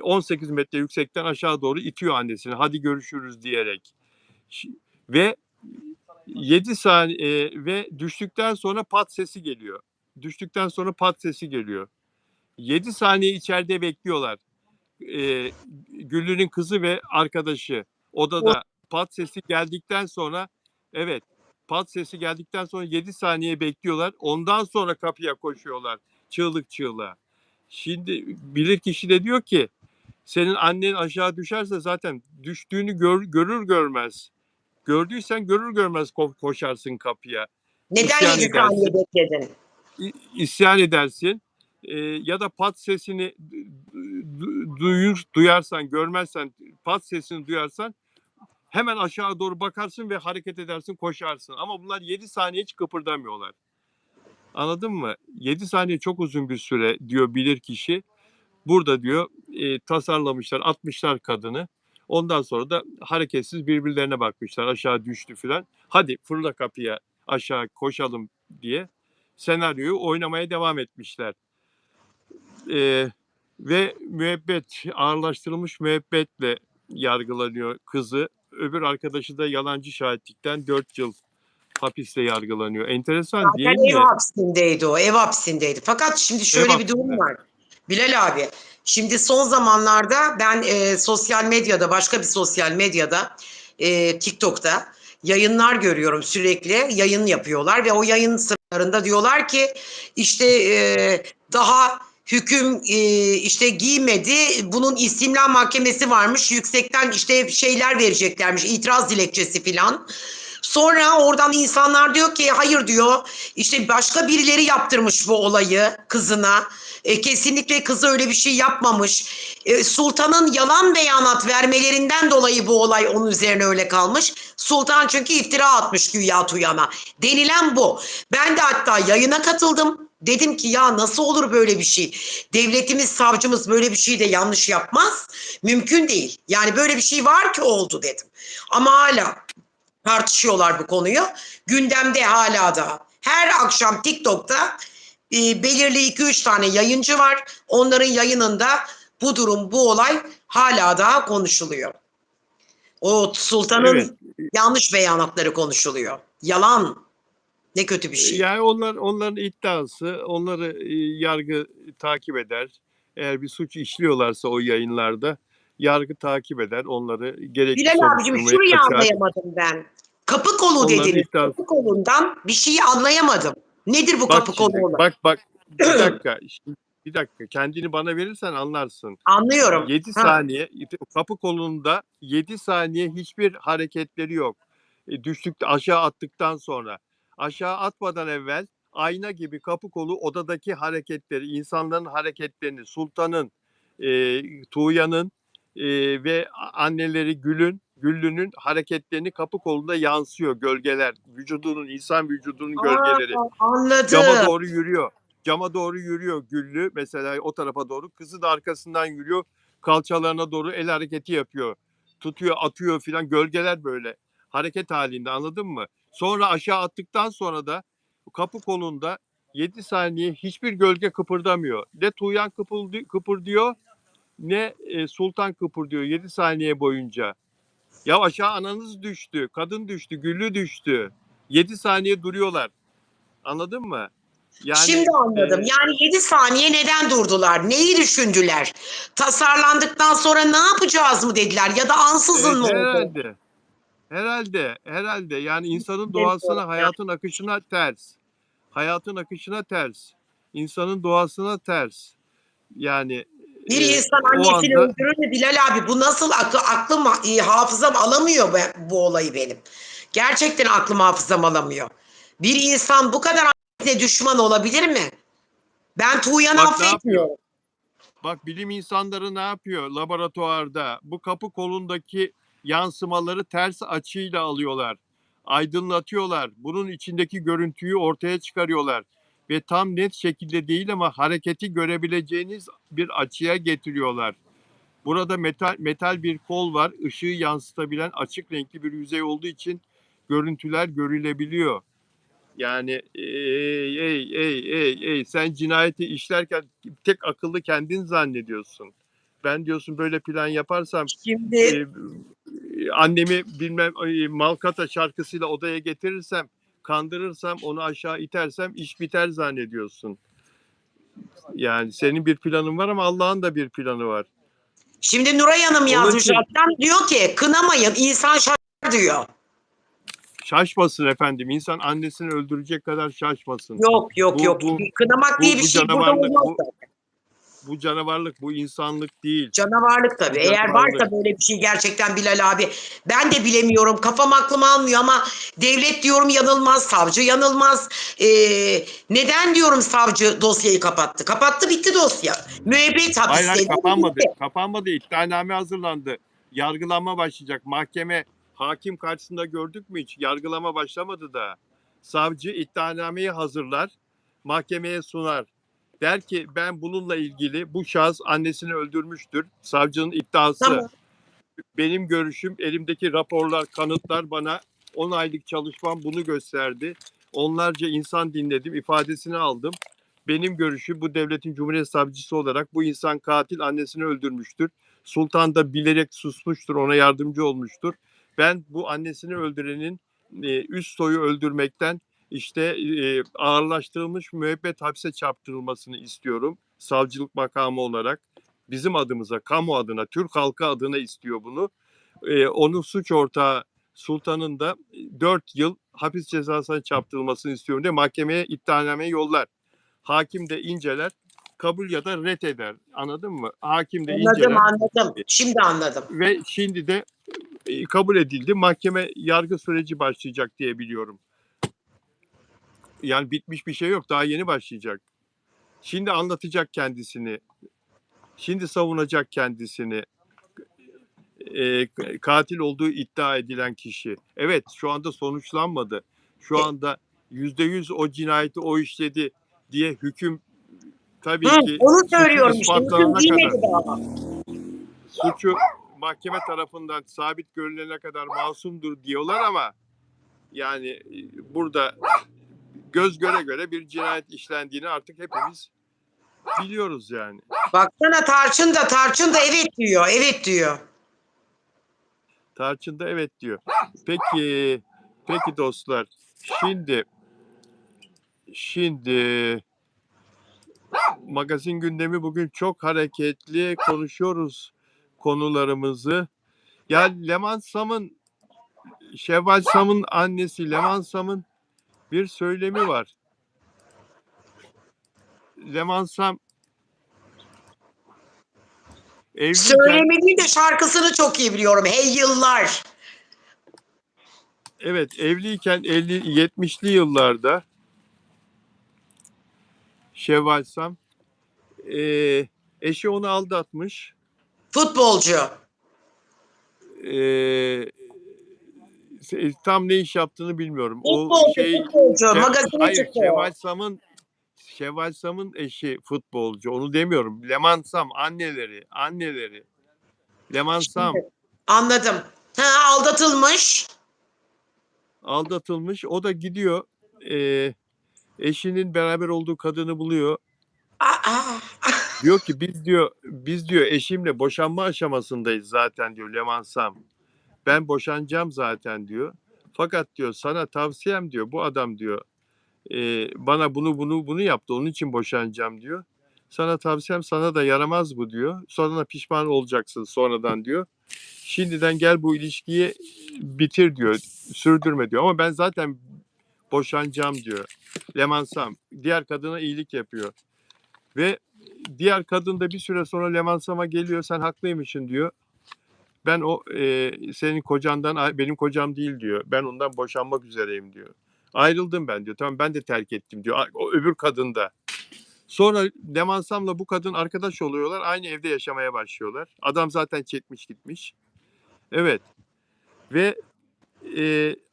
18 metre yüksekten aşağı doğru itiyor annesini. Hadi görüşürüz diyerek. Ve 7 saniye ve düştükten sonra pat sesi geliyor. Düştükten sonra pat sesi geliyor. 7 saniye içeride bekliyorlar. Güllü'nün kızı ve arkadaşı odada pat sesi geldikten sonra evet pat sesi geldikten sonra 7 saniye bekliyorlar. Ondan sonra kapıya koşuyorlar çığlık çığlığa. Şimdi bilirkişi de diyor ki senin annen aşağı düşerse zaten düştüğünü görür görmez. Gördüysen görür görmez koşarsın kapıya. Neden İsyan 7 saniye edersin. bekledin? İsyan edersin. Ya da pat sesini duyarsan, görmezsen, pat sesini duyarsan hemen aşağı doğru bakarsın ve hareket edersin, koşarsın. Ama bunlar 7 saniye hiç kıpırdamıyorlar. Anladın mı? 7 saniye çok uzun bir süre diyor bilirkişi. Burada diyor tasarlamışlar, atmışlar kadını. Ondan sonra da hareketsiz birbirlerine bakmışlar. Aşağı düştü filan. Hadi fırla kapıya aşağı koşalım diye senaryoyu oynamaya devam etmişler. Ve müebbet, ağırlaştırılmış müebbetle yargılanıyor kızı. Öbür arkadaşı da yalancı şahitlikten 4 yıl hapiste yargılanıyor. Enteresan değil Zaten ev mi? hapsindeydi o, ev hapsindeydi. Fakat şimdi Ev şöyle bir durum hapsinde. var. Bilal abi, şimdi son zamanlarda ben sosyal medyada, başka bir sosyal medyada, TikTok'ta yayınlar görüyorum sürekli. Yayın yapıyorlar ve o yayın sırasında diyorlar ki işte daha hüküm işte giymedi. Bunun istimlal mahkemesi varmış. Yüksekten işte şeyler vereceklermiş. İtiraz dilekçesi filan. Sonra oradan insanlar diyor ki hayır diyor işte başka birileri yaptırmış bu olayı kızına. Kesinlikle kızı öyle bir şey yapmamış. Sultan'ın yalan beyanat vermelerinden dolayı bu olay onun üzerine öyle kalmış. Sultan çünkü iftira atmış güya Tuyan'a. Denilen bu. Ben de hatta yayına katıldım. Dedim ki ya nasıl olur böyle bir şey? Devletimiz, savcımız böyle bir şey de yanlış yapmaz. Mümkün değil. Yani böyle bir şey var ki oldu dedim. Ama hala tartışıyorlar bu konuyu. Gündemde hala da. Her akşam TikTok'ta belirli 2-3 tane yayıncı var. Onların yayınında bu durum, bu olay hala daha konuşuluyor. O Evet. sultanın yanlış beyanatları konuşuluyor. Yalan. Ne kötü bir şey. Yani onların iddiası, onları yargı takip eder. Eğer bir suç işliyorlarsa o yayınlarda yargı takip eder. Onları gerekli Bilal abicim soruşturmayı şurayı açar. anlayamadım ben. Kapı kolu Onların dediniz. iddiası. Kapı kolundan bir şeyi anlayamadım. Nedir bu Bak kapı kolu şimdi, olan? bak bir dakika. Bir dakika. Kendini bana verirsen anlarsın. Anlıyorum. 7 Ha. saniye kapı kolunda 7 saniye hiçbir hareketleri yok. Düştükte aşağı attıktan sonra. Aşağı atmadan evvel ayna gibi kapı kolu odadaki hareketleri, insanların hareketlerini, Sultan'ın, Tuğya'nın ve anneleri Güllü'nün hareketlerini kapı kolunda yansıyor gölgeler. Vücudunun, insan vücudunun Aa, gölgeleri. Cama anladım. doğru yürüyor. Cama doğru yürüyor Güllü mesela o tarafa doğru. Kızı da arkasından yürüyor. Kalçalarına doğru el hareketi yapıyor. Tutuyor, atıyor filan. Gölgeler böyle hareket halinde anladın mı? Sonra aşağı attıktan sonra da kapı kolunda 7 saniye hiçbir gölge kıpırdamıyor. Ne Tuğyan kıpırdıyor ne Sultan kıpırdıyor 7 saniye boyunca. Ya aşağı ananız düştü, kadın düştü, Güllü düştü. 7 saniye duruyorlar. Anladın mı? Yani Şimdi anladım. Yani 7 saniye neden durdular? Neyi düşündüler? Tasarlandıktan sonra ne yapacağız mı dediler? Ya da ansızın evet, mı oldu? herhalde yani insanın Bilemiyorum doğasına, ya. hayatın akışına ters. Hayatın akışına ters. İnsanın doğasına ters. Yani Bir insan o annesini anda öldürür mü Bilal abi? Bu nasıl aklım, hafızam alamıyor bu olayı benim. Gerçekten aklım hafızam alamıyor. Bir insan bu kadar annesine düşman olabilir mi? Ben Tuğyan'ı bak ne yapıyor? affetmiyorum. Bak bilim insanları ne yapıyor laboratuvarda? Bu kapı kolundaki yansımaları ters açıyla alıyorlar. Aydınlatıyorlar. Bunun içindeki görüntüyü ortaya çıkarıyorlar. Ve tam net şekilde değil ama hareketi görebileceğiniz bir açıya getiriyorlar. Burada metal bir kol var. Işığı yansıtabilen açık renkli bir yüzey olduğu için görüntüler görülebiliyor. Yani sen cinayeti işlerken tek akıllı kendin zannediyorsun. Ben diyorsun böyle plan yaparsam Şimdi annemi bilmem Malkata şarkısıyla odaya getirirsem, kandırırsam, onu aşağı itersem iş biter zannediyorsun. Yani senin bir planın var ama Allah'ın da bir planı var. şimdi Nuray Hanım Onun yazmış için zaten, diyor ki kınamayın, insan şaşar diyor. şaşmasın efendim. İnsan annesini öldürecek kadar şaşmasın. Yok yok Bu yok. bu Kınamak diye bir bu şey burada canavarlık, olmaz. bu canavarlık, bu insanlık değil. Canavarlık tabii. Bu Eğer canavarlık. varsa böyle bir şey gerçekten Bilal abi, ben de bilemiyorum. Kafam aklım almıyor ama devlet diyorum yanılmaz, savcı yanılmaz. Neden diyorum savcı dosyayı kapattı? Kapattı, bitti dosya. Müebbet Hayır, hapisteydi, kapanmadı. bitti. Kapanmadı. İddianame hazırlandı. Yargılama başlayacak. Mahkeme, hakim karşısında gördük mü hiç? Yargılama başlamadı da. Savcı iddianameyi hazırlar, mahkemeye sunar. Der ki ben bununla ilgili bu şahıs annesini öldürmüştür. Savcının iddiası. Tamam. Benim görüşüm, elimdeki raporlar, kanıtlar bana 10 aylık çalışmam bunu gösterdi. Onlarca insan dinledim, ifadesini aldım. Benim görüşüm, bu devletin Cumhuriyet Savcısı olarak bu insan katil, annesini öldürmüştür. Sultan da bilerek susmuştur, ona yardımcı olmuştur. Ben bu annesini öldürenin üst soyu öldürmekten ağırlaştırılmış müebbet hapse çarptırılmasını istiyorum. Savcılık makamı olarak bizim adımıza, kamu adına, Türk halkı adına istiyor bunu. Onun suç ortağı Sultan'ın da 4 yıl hapis cezasına çarptırılmasını istiyorum diye mahkemeye iddianameyi yollar. Hakim de inceler, kabul ya da ret eder. Anladın mı? Hakim de inceler Anladım. Şimdi anladım. ve şimdi de kabul edildi. Mahkeme yargı süreci başlayacak diye biliyorum. Yani bitmiş bir şey yok. Daha yeni başlayacak. Şimdi anlatacak kendisini. Şimdi savunacak kendisini. Katil olduğu iddia edilen kişi. Evet, şu anda sonuçlanmadı. Şu anda %100 o cinayeti o işledi diye hüküm tabii ki Onu suçu söylüyorum işte. Hüküm ispatlanana kadar, giymedi daha. suçu mahkeme tarafından sabit görülene kadar masumdur diyorlar ama yani burada göz göre göre bir cinayet işlendiğini artık hepimiz biliyoruz yani. Baksana Tarçın da evet diyor. Evet diyor. Tarçın da evet diyor. Peki dostlar. Şimdi magazin gündemi bugün çok hareketli. Konuşuyoruz konularımızı. Ya Leman Sam'ın, Şevval Sam'ın annesi Leman Sam'ın bir söylemi var. Leman Sam evliyken, Söylemediği de şarkısını çok iyi biliyorum. Hey yıllar. evet, evliyken 70'li yıllarda Şevval Sam eşi onu aldatmış. Futbolcu. Tam ne iş yaptığını bilmiyorum. Futbolcu. Magazine Hayır, çıktı. Şevval Sam'ın eşi futbolcu. Onu demiyorum. Leman Sam anneleri. Leman Sam Anladım. Aldatılmış. aldatılmış. O da gidiyor. Eşinin beraber olduğu kadını buluyor. Aa. Diyor ki biz diyor eşimle boşanma aşamasındayız zaten diyor Leman Sam. Ben boşanacağım zaten diyor. Fakat diyor sana tavsiyem diyor bu adam diyor bana bunu yaptı onun için boşanacağım diyor. Sana tavsiyem sana da yaramaz bu diyor. Sonra pişman olacaksın sonradan diyor. Şimdiden gel bu ilişkiyi bitir diyor. Sürdürme diyor. Ama ben zaten boşanacağım diyor. Leman Sam diğer kadına iyilik yapıyor. Ve diğer kadın da bir süre sonra Leman Sam'a geliyor. Sen haklıymışsın diyor. Ben senin kocandan benim kocam değil diyor. Ben ondan boşanmak üzereyim diyor. Ayrıldım ben diyor. Tamam ben de terk ettim diyor. O öbür kadın da. Sonra Leman Sam'la bu kadın arkadaş oluyorlar. Aynı evde yaşamaya başlıyorlar. Adam zaten çekmiş gitmiş. Evet. Ve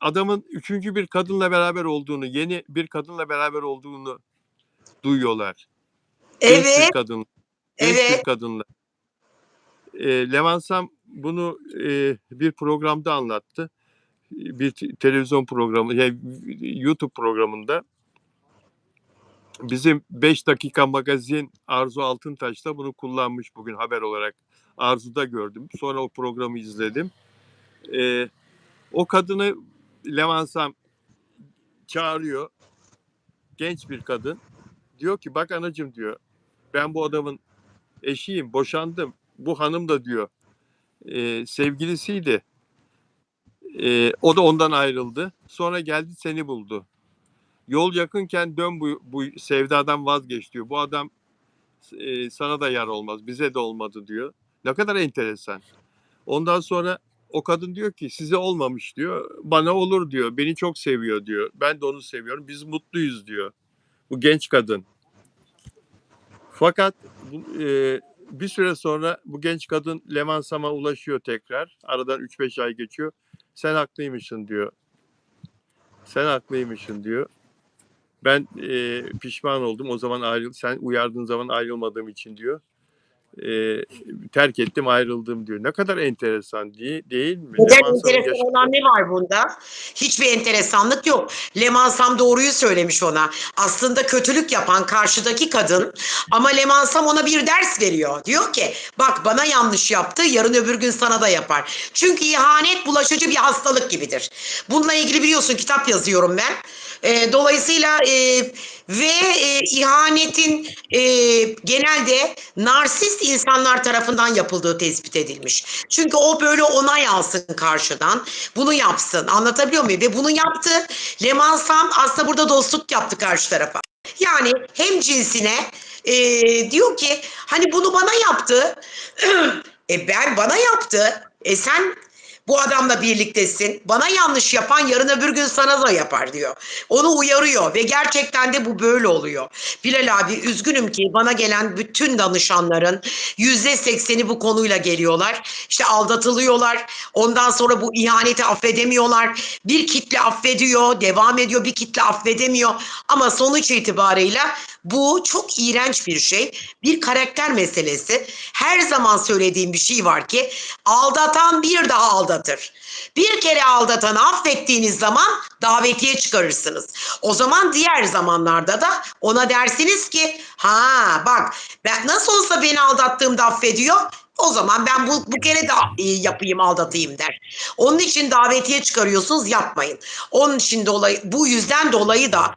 adamın üçüncü bir kadınla beraber olduğunu, yeni bir kadınla beraber olduğunu duyuyorlar. Genç bir Evet. kadın. Genç Evet. bir kadınla. Levansam bunu bir programda anlattı. Bir televizyon programı, yani YouTube programında. Bizim 5 dakika magazin Arzu Altıntaş da bunu kullanmış bugün haber olarak. Arzu'da gördüm. Sonra o programı izledim. O kadını Levansam çağırıyor. Genç bir kadın. Diyor ki bak anacığım diyor. Ben bu adamın eşiyim. Boşandım. Bu hanım da diyor. Sevgilisiydi. O da ondan ayrıldı. Sonra geldi seni buldu. Yol yakınken dön bu sevdadan vazgeç diyor. Bu adam sana da yar olmaz. Bize de olmadı diyor. Ne kadar enteresan. Ondan sonra o kadın diyor ki size olmamış diyor. Bana olur diyor. Beni çok seviyor diyor. Ben de onu seviyorum. Biz mutluyuz diyor. Bu genç kadın. Fakat bir süre sonra bu genç kadın Levansam'a ulaşıyor tekrar. Aradan 3-5 ay geçiyor. Sen haklıymışsın diyor. Sen haklıymışsın diyor. Ben pişman oldum. O zaman sen uyardığın zaman ayrılmadığım için diyor. Terk ettim ayrıldım diyor. Ne kadar enteresan değil mi? Neden enteresan olan ne var bunda? Hiçbir enteresanlık yok. Lemansam doğruyu söylemiş ona. Aslında kötülük yapan karşıdaki kadın ama Lemansam ona bir ders veriyor. Diyor ki bak bana yanlış yaptı yarın öbür gün sana da yapar. Çünkü ihanet bulaşıcı bir hastalık gibidir. Bununla ilgili biliyorsun kitap yazıyorum ben. Dolayısıyla ihanetin genelde narsist insanlar tarafından yapıldığı tespit edilmiş. Çünkü o böyle onay alsın karşıdan. Bunu yapsın. Anlatabiliyor muyum? Ve bunu yaptı. Lemansam aslında burada dostluk yaptı karşı tarafa. Yani hem cinsine diyor ki hani bunu bana yaptı. Bana yaptı. Sen bu adamla birliktesin. Bana yanlış yapan yarın öbür gün sana da yapar diyor. Onu uyarıyor ve gerçekten de bu böyle oluyor. Bilal abi üzgünüm ki bana gelen bütün danışanların %80'i bu konuyla geliyorlar. İşte aldatılıyorlar. Ondan sonra bu ihaneti affedemiyorlar. Bir kitle affediyor, devam ediyor. Bir kitle affedemiyor. Ama sonuç itibarıyla bu çok iğrenç bir şey. Bir karakter meselesi. Her zaman söylediğim bir şey var ki aldatan bir daha aldatır. Bir kere aldatanı affettiğiniz zaman davetiye çıkarırsınız. O zaman diğer zamanlarda da ona dersiniz ki ha bak ben nasıl olsa beni aldattığımda affediyor. O zaman ben bu kere de yapayım aldatayım der. Onun için davetiye çıkarıyorsunuz yapmayın. Onun için dolayı bu yüzden dolayı da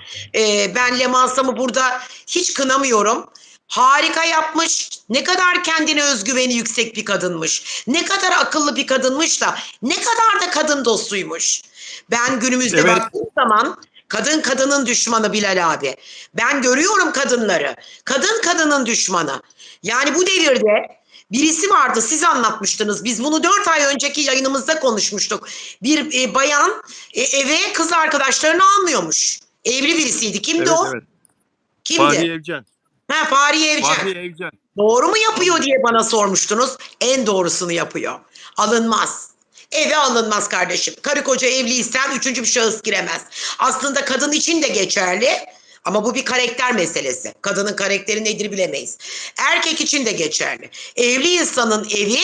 ben Lemansam'ı burada hiç kınamıyorum. Harika yapmış. Ne kadar kendine özgüveni yüksek bir kadınmış. Ne kadar akıllı bir kadınmış da ne kadar da kadın dostuymuş. Ben günümüzde baktığım zaman kadın kadının düşmanı Bilal abi. Ben görüyorum kadınları. Kadın kadının düşmanı. Yani bu devirde birisi vardı siz anlatmıştınız. Biz bunu 4 ay önceki yayınımızda konuşmuştuk. Bir bayan eve kız arkadaşlarını almıyormuş. Evli birisiydi. Kimdi evet, o? Evet. Kimdi? Fahriye Evcen. Fahriye Evcen. Fahriye Evcen. Doğru mu yapıyor diye bana sormuştunuz. En doğrusunu yapıyor. Alınmaz. Eve alınmaz kardeşim. Karı koca evliysen üçüncü bir şahıs giremez. Aslında kadın için de geçerli. Ama bu bir karakter meselesi. Kadının karakteri nedir bilemeyiz. Erkek için de geçerli. Evli insanın evi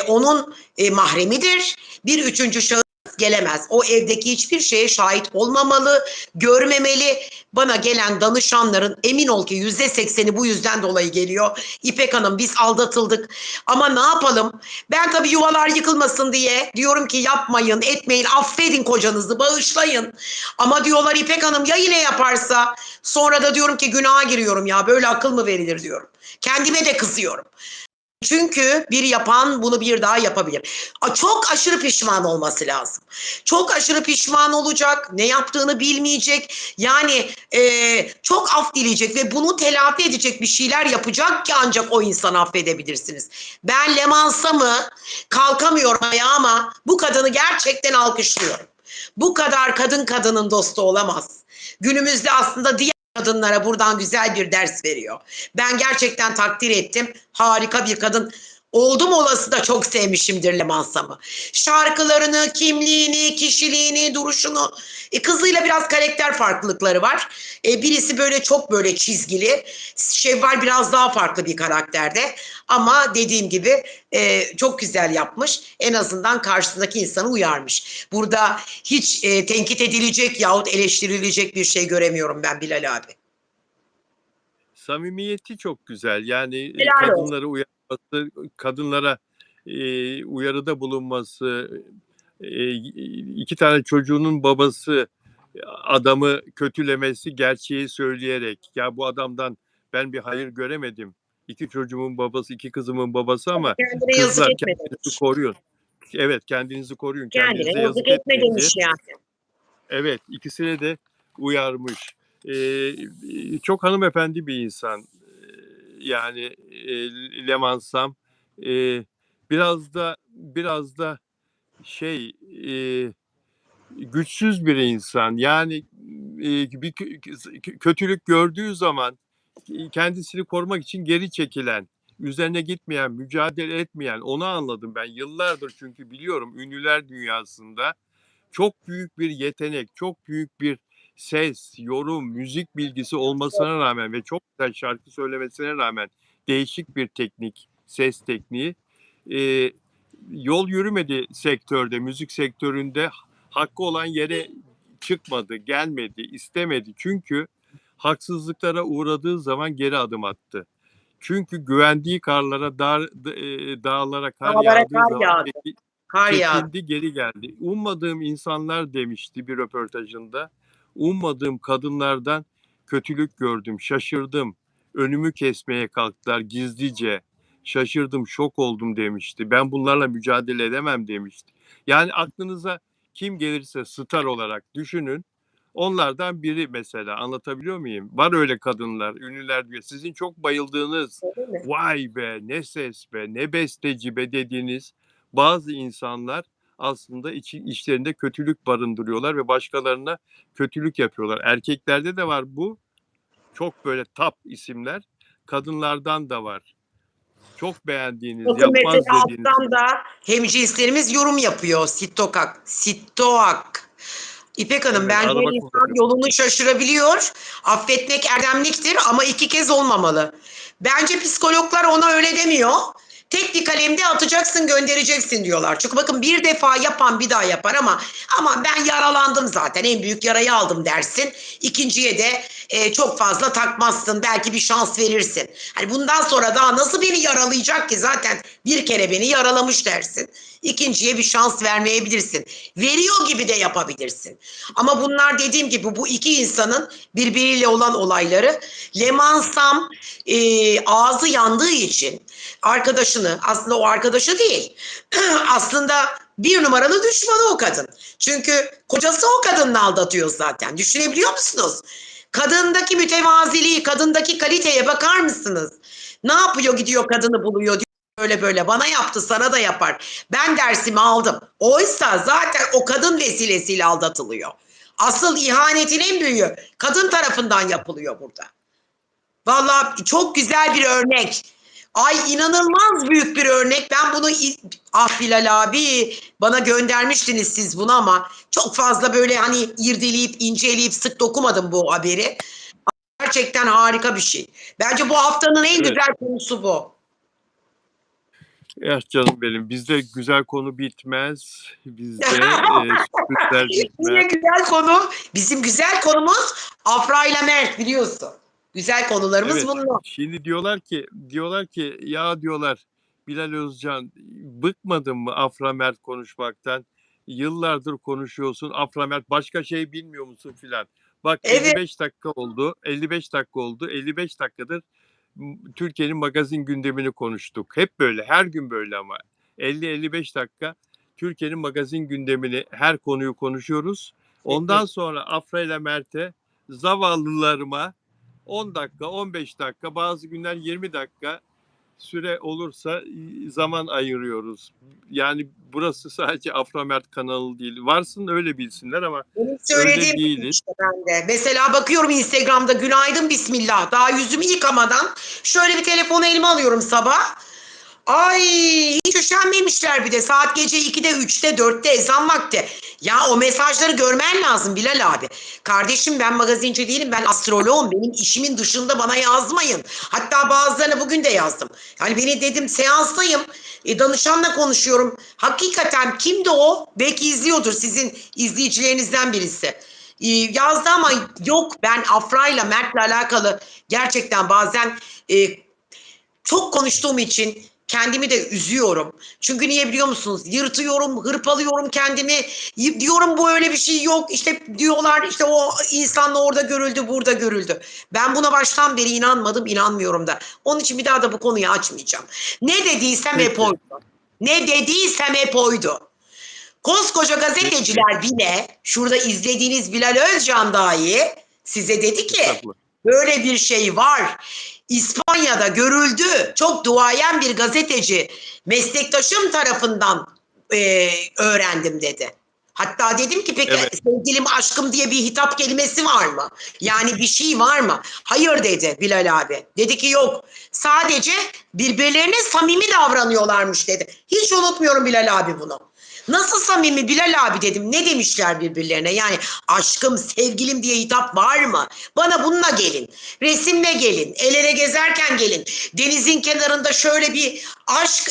onun mahremidir. Bir üçüncü şahıs gelemez. O evdeki hiçbir şeye şahit olmamalı, görmemeli. Bana gelen danışanların emin ol ki %80'i bu yüzden dolayı geliyor. İpek Hanım biz aldatıldık ama ne yapalım? Ben tabii yuvalar yıkılmasın diye diyorum ki yapmayın, etmeyin, affedin kocanızı, bağışlayın. Ama diyorlar İpek Hanım ya yine yaparsa? Sonra da diyorum ki günaha giriyorum ya böyle akıl mı verilir diyorum. Kendime de kızıyorum. Çünkü bir yapan bunu bir daha yapabilir. Çok aşırı pişman olması lazım. Çok aşırı pişman olacak. Ne yaptığını bilmeyecek. Yani çok af dileyecek ve bunu telafi edecek bir şeyler yapacak ki ancak o insanı affedebilirsiniz. Ben Lemansam'ı kalkamıyorum ayağıma. Bu kadını gerçekten alkışlıyorum. Bu kadar kadın kadının dostu olamaz. Günümüzde aslında diğer kadınlara buradan güzel bir ders veriyor. Ben gerçekten takdir ettim. Harika bir kadın. Oldum olası da çok sevmişimdir Leman Sam'ı. Şarkılarını, kimliğini, kişiliğini, duruşunu. Kızıyla biraz karakter farklılıkları var. Birisi böyle çok böyle çizgili. Şevval biraz daha farklı bir karakterde. Ama dediğim gibi çok güzel yapmış. En azından karşısındaki insanı uyarmış. Burada hiç tenkit edilecek yahut eleştirilecek bir şey göremiyorum ben Bilal abi. Samimiyeti çok güzel. Yani Helal olsun. kadınları uyarması, kadınlara uyarıda bulunması, iki tane çocuğunun babası adamı kötülemesi gerçeği söyleyerek, ya bu adamdan ben bir hayır göremedim. İki çocuğumun babası, iki kızımın babası ama Kendine yazık kızlar etme kendinizi demiş. koruyun. Evet, kendinizi koruyun, kendinize Kendine yazık yazık etme etmeyin diye. demiş yani. Evet, ikisine de uyarmış. Çok hanımefendi bir insan. Yani Leman Sam. Ee, biraz da şey güçsüz bir insan. Yani bir kötülük gördüğü zaman kendisini korumak için geri çekilen, üzerine gitmeyen, mücadele etmeyen, onu anladım ben. Yıllardır çünkü biliyorum ünlüler dünyasında çok büyük bir yetenek, çok büyük bir ses, yorum, müzik bilgisi olmasına rağmen ve çok güzel şarkı söylemesine rağmen değişik bir teknik, ses tekniği e, yol yürümedi sektörde, müzik sektöründe hakkı olan yere çıkmadı, gelmedi, istemedi. Çünkü haksızlıklara uğradığı zaman geri adım attı. Çünkü güvendiği dağlara kar Dağlara yağdığı kar zaman yağdı. Kar yağdı. çekildi, geri geldi. Ummadığım insanlar demişti bir röportajında. Ummadığım kadınlardan kötülük gördüm, şaşırdım. Önümü kesmeye kalktılar gizlice. Şaşırdım, şok oldum demişti. Ben bunlarla mücadele edemem demişti. Yani aklınıza kim gelirse star olarak düşünün. Onlardan biri mesela, anlatabiliyor muyum? Var öyle kadınlar, ünlüler diyor. Sizin çok bayıldığınız, Öyle mi? vay be, ne ses be, ne besteci be dediğiniz bazı insanlar aslında içlerinde kötülük barındırıyorlar ve başkalarına kötülük yapıyorlar. Erkeklerde de var bu. Çok böyle top isimler. Kadınlardan da var. Çok beğendiğiniz, Bakın mesela yapmaz dediğiniz. alttan da hemcinslerimiz yorum yapıyor. Sitokak. Sitoak. İpek Hanım, Evet, bence araba insan kullanıyor. yolunu şaşırabiliyor. Affetmek erdemliktir ama iki kez olmamalı. Bence psikologlar ona öyle demiyor. Tek bir kalemde atacaksın, göndereceksin diyorlar. Çünkü bakın, bir defa yapan bir daha yapar ama ben yaralandım zaten, en büyük yarayı aldım dersin. İkinciye de çok fazla takmazsın, belki bir şans verirsin. Hani bundan sonra daha nasıl beni yaralayacak ki, zaten bir kere beni yaralamış dersin. İkinciye bir şans vermeyebilirsin. Veriyor gibi de yapabilirsin. Ama bunlar, dediğim gibi, bu iki insanın birbiriyle olan olayları. Leman Sam ağzı yandığı için arkadaşını, aslında o arkadaşı değil, aslında bir numaralı düşmanı o kadın. Çünkü kocası o kadınla aldatıyor zaten. Düşünebiliyor musunuz? Kadındaki mütevaziliği, kadındaki kaliteye bakar mısınız? Ne yapıyor? Gidiyor kadını buluyor diyor. Böyle böyle bana yaptı, sana da yapar. Ben dersimi aldım. Oysa zaten o kadın vesilesiyle aldatılıyor. Asıl ihanetin en büyüğü kadın tarafından yapılıyor burada. Vallahi çok güzel bir örnek. Ay, inanılmaz büyük bir örnek. Ben bunu, ah Bilal abi, bana göndermiştiniz siz bunu ama çok fazla böyle hani irdeleyip inceleyip sık dokumadım bu haberi. Gerçekten harika bir şey. Bence bu haftanın en Evet. güzel konusu bu. Ya canım benim, bizde güzel konu bitmez. Bizde sürprizler Yine bitmez. güzel konu. Bizim güzel konumuz Afra ile Mert, biliyorsun. Güzel konularımız Evet. bunlar. Şimdi diyorlar ki ya diyorlar, Bilal Özcan, bıkmadın mı Afra Mert konuşmaktan? Yıllardır konuşuyorsun. Afra Mert, başka şey bilmiyor musun filan. Bak, Evet. 55 dakika oldu. 55 dakika oldu. 55 dakikadır Türkiye'nin magazin gündemini konuştuk. Hep böyle, her gün böyle ama. 50-55 dakika Türkiye'nin magazin gündemini, her konuyu konuşuyoruz. Ondan sonra Afra ile Mert'e, zavallılarıma 10 dakika, 15 dakika, bazı günler 20 dakika süre olursa zaman ayırıyoruz. Yani burası sadece Afra Mert kanalı değil. Varsın öyle bilsinler ama Benim öyle söylediğim gibi değiliz. işte ben de. Mesela bakıyorum Instagram'da, günaydın bismillah. Daha yüzümü yıkamadan şöyle bir telefonu elime alıyorum sabah. Ay, hiç üşenmemişler bir de. Saat gece 2'de, 3'te, 4'te ezan vakti. Ya o mesajları görmen lazım Bilal abi. Kardeşim ben magazinci değilim, ben astroloğum. Benim işimin dışında bana yazmayın. Hatta bazılarına bugün de yazdım. Yani beni dedim seanstayım. Danışanla konuşuyorum. Hakikaten kimdi o? Belki izliyordur, sizin izleyicilerinizden birisi. Yazdı ama yok, ben Afra'yla Mert'le alakalı gerçekten bazen çok konuştuğum için kendimi de üzüyorum. Çünkü niye biliyor musunuz? Yırtıyorum, hırpalıyorum kendimi. Diyorum bu öyle bir şey yok. İşte diyorlar işte o insanla orada görüldü, burada görüldü. Ben buna baştan beri inanmadım, inanmıyorum da. Onun için bir daha da bu konuyu açmayacağım. Ne dediysem hep Peki. oydu. Ne dediysem hep oydu. Koskoca gazeteciler bile, şurada izlediğiniz Bilal Özcan dahi size dedi ki Estağfurullah. böyle bir şey var. İspanya'da görüldü. Çok duayen bir gazeteci meslektaşım tarafından öğrendim dedi. Hatta dedim ki peki Evet. sevgilim, aşkım diye bir hitap kelimesi var mı? Yani bir şey var mı? Hayır dedi Bilal abi. Dedi ki yok. Sadece birbirlerine samimi davranıyorlarmış dedi. Hiç unutmuyorum Bilal abi bunu. Nasıl samimi Bilal abi dedim. Ne demişler birbirlerine? Yani aşkım, sevgilim diye hitap var mı? Bana bununla gelin. Resimle gelin. El ele gezerken gelin. Denizin kenarında şöyle bir aşk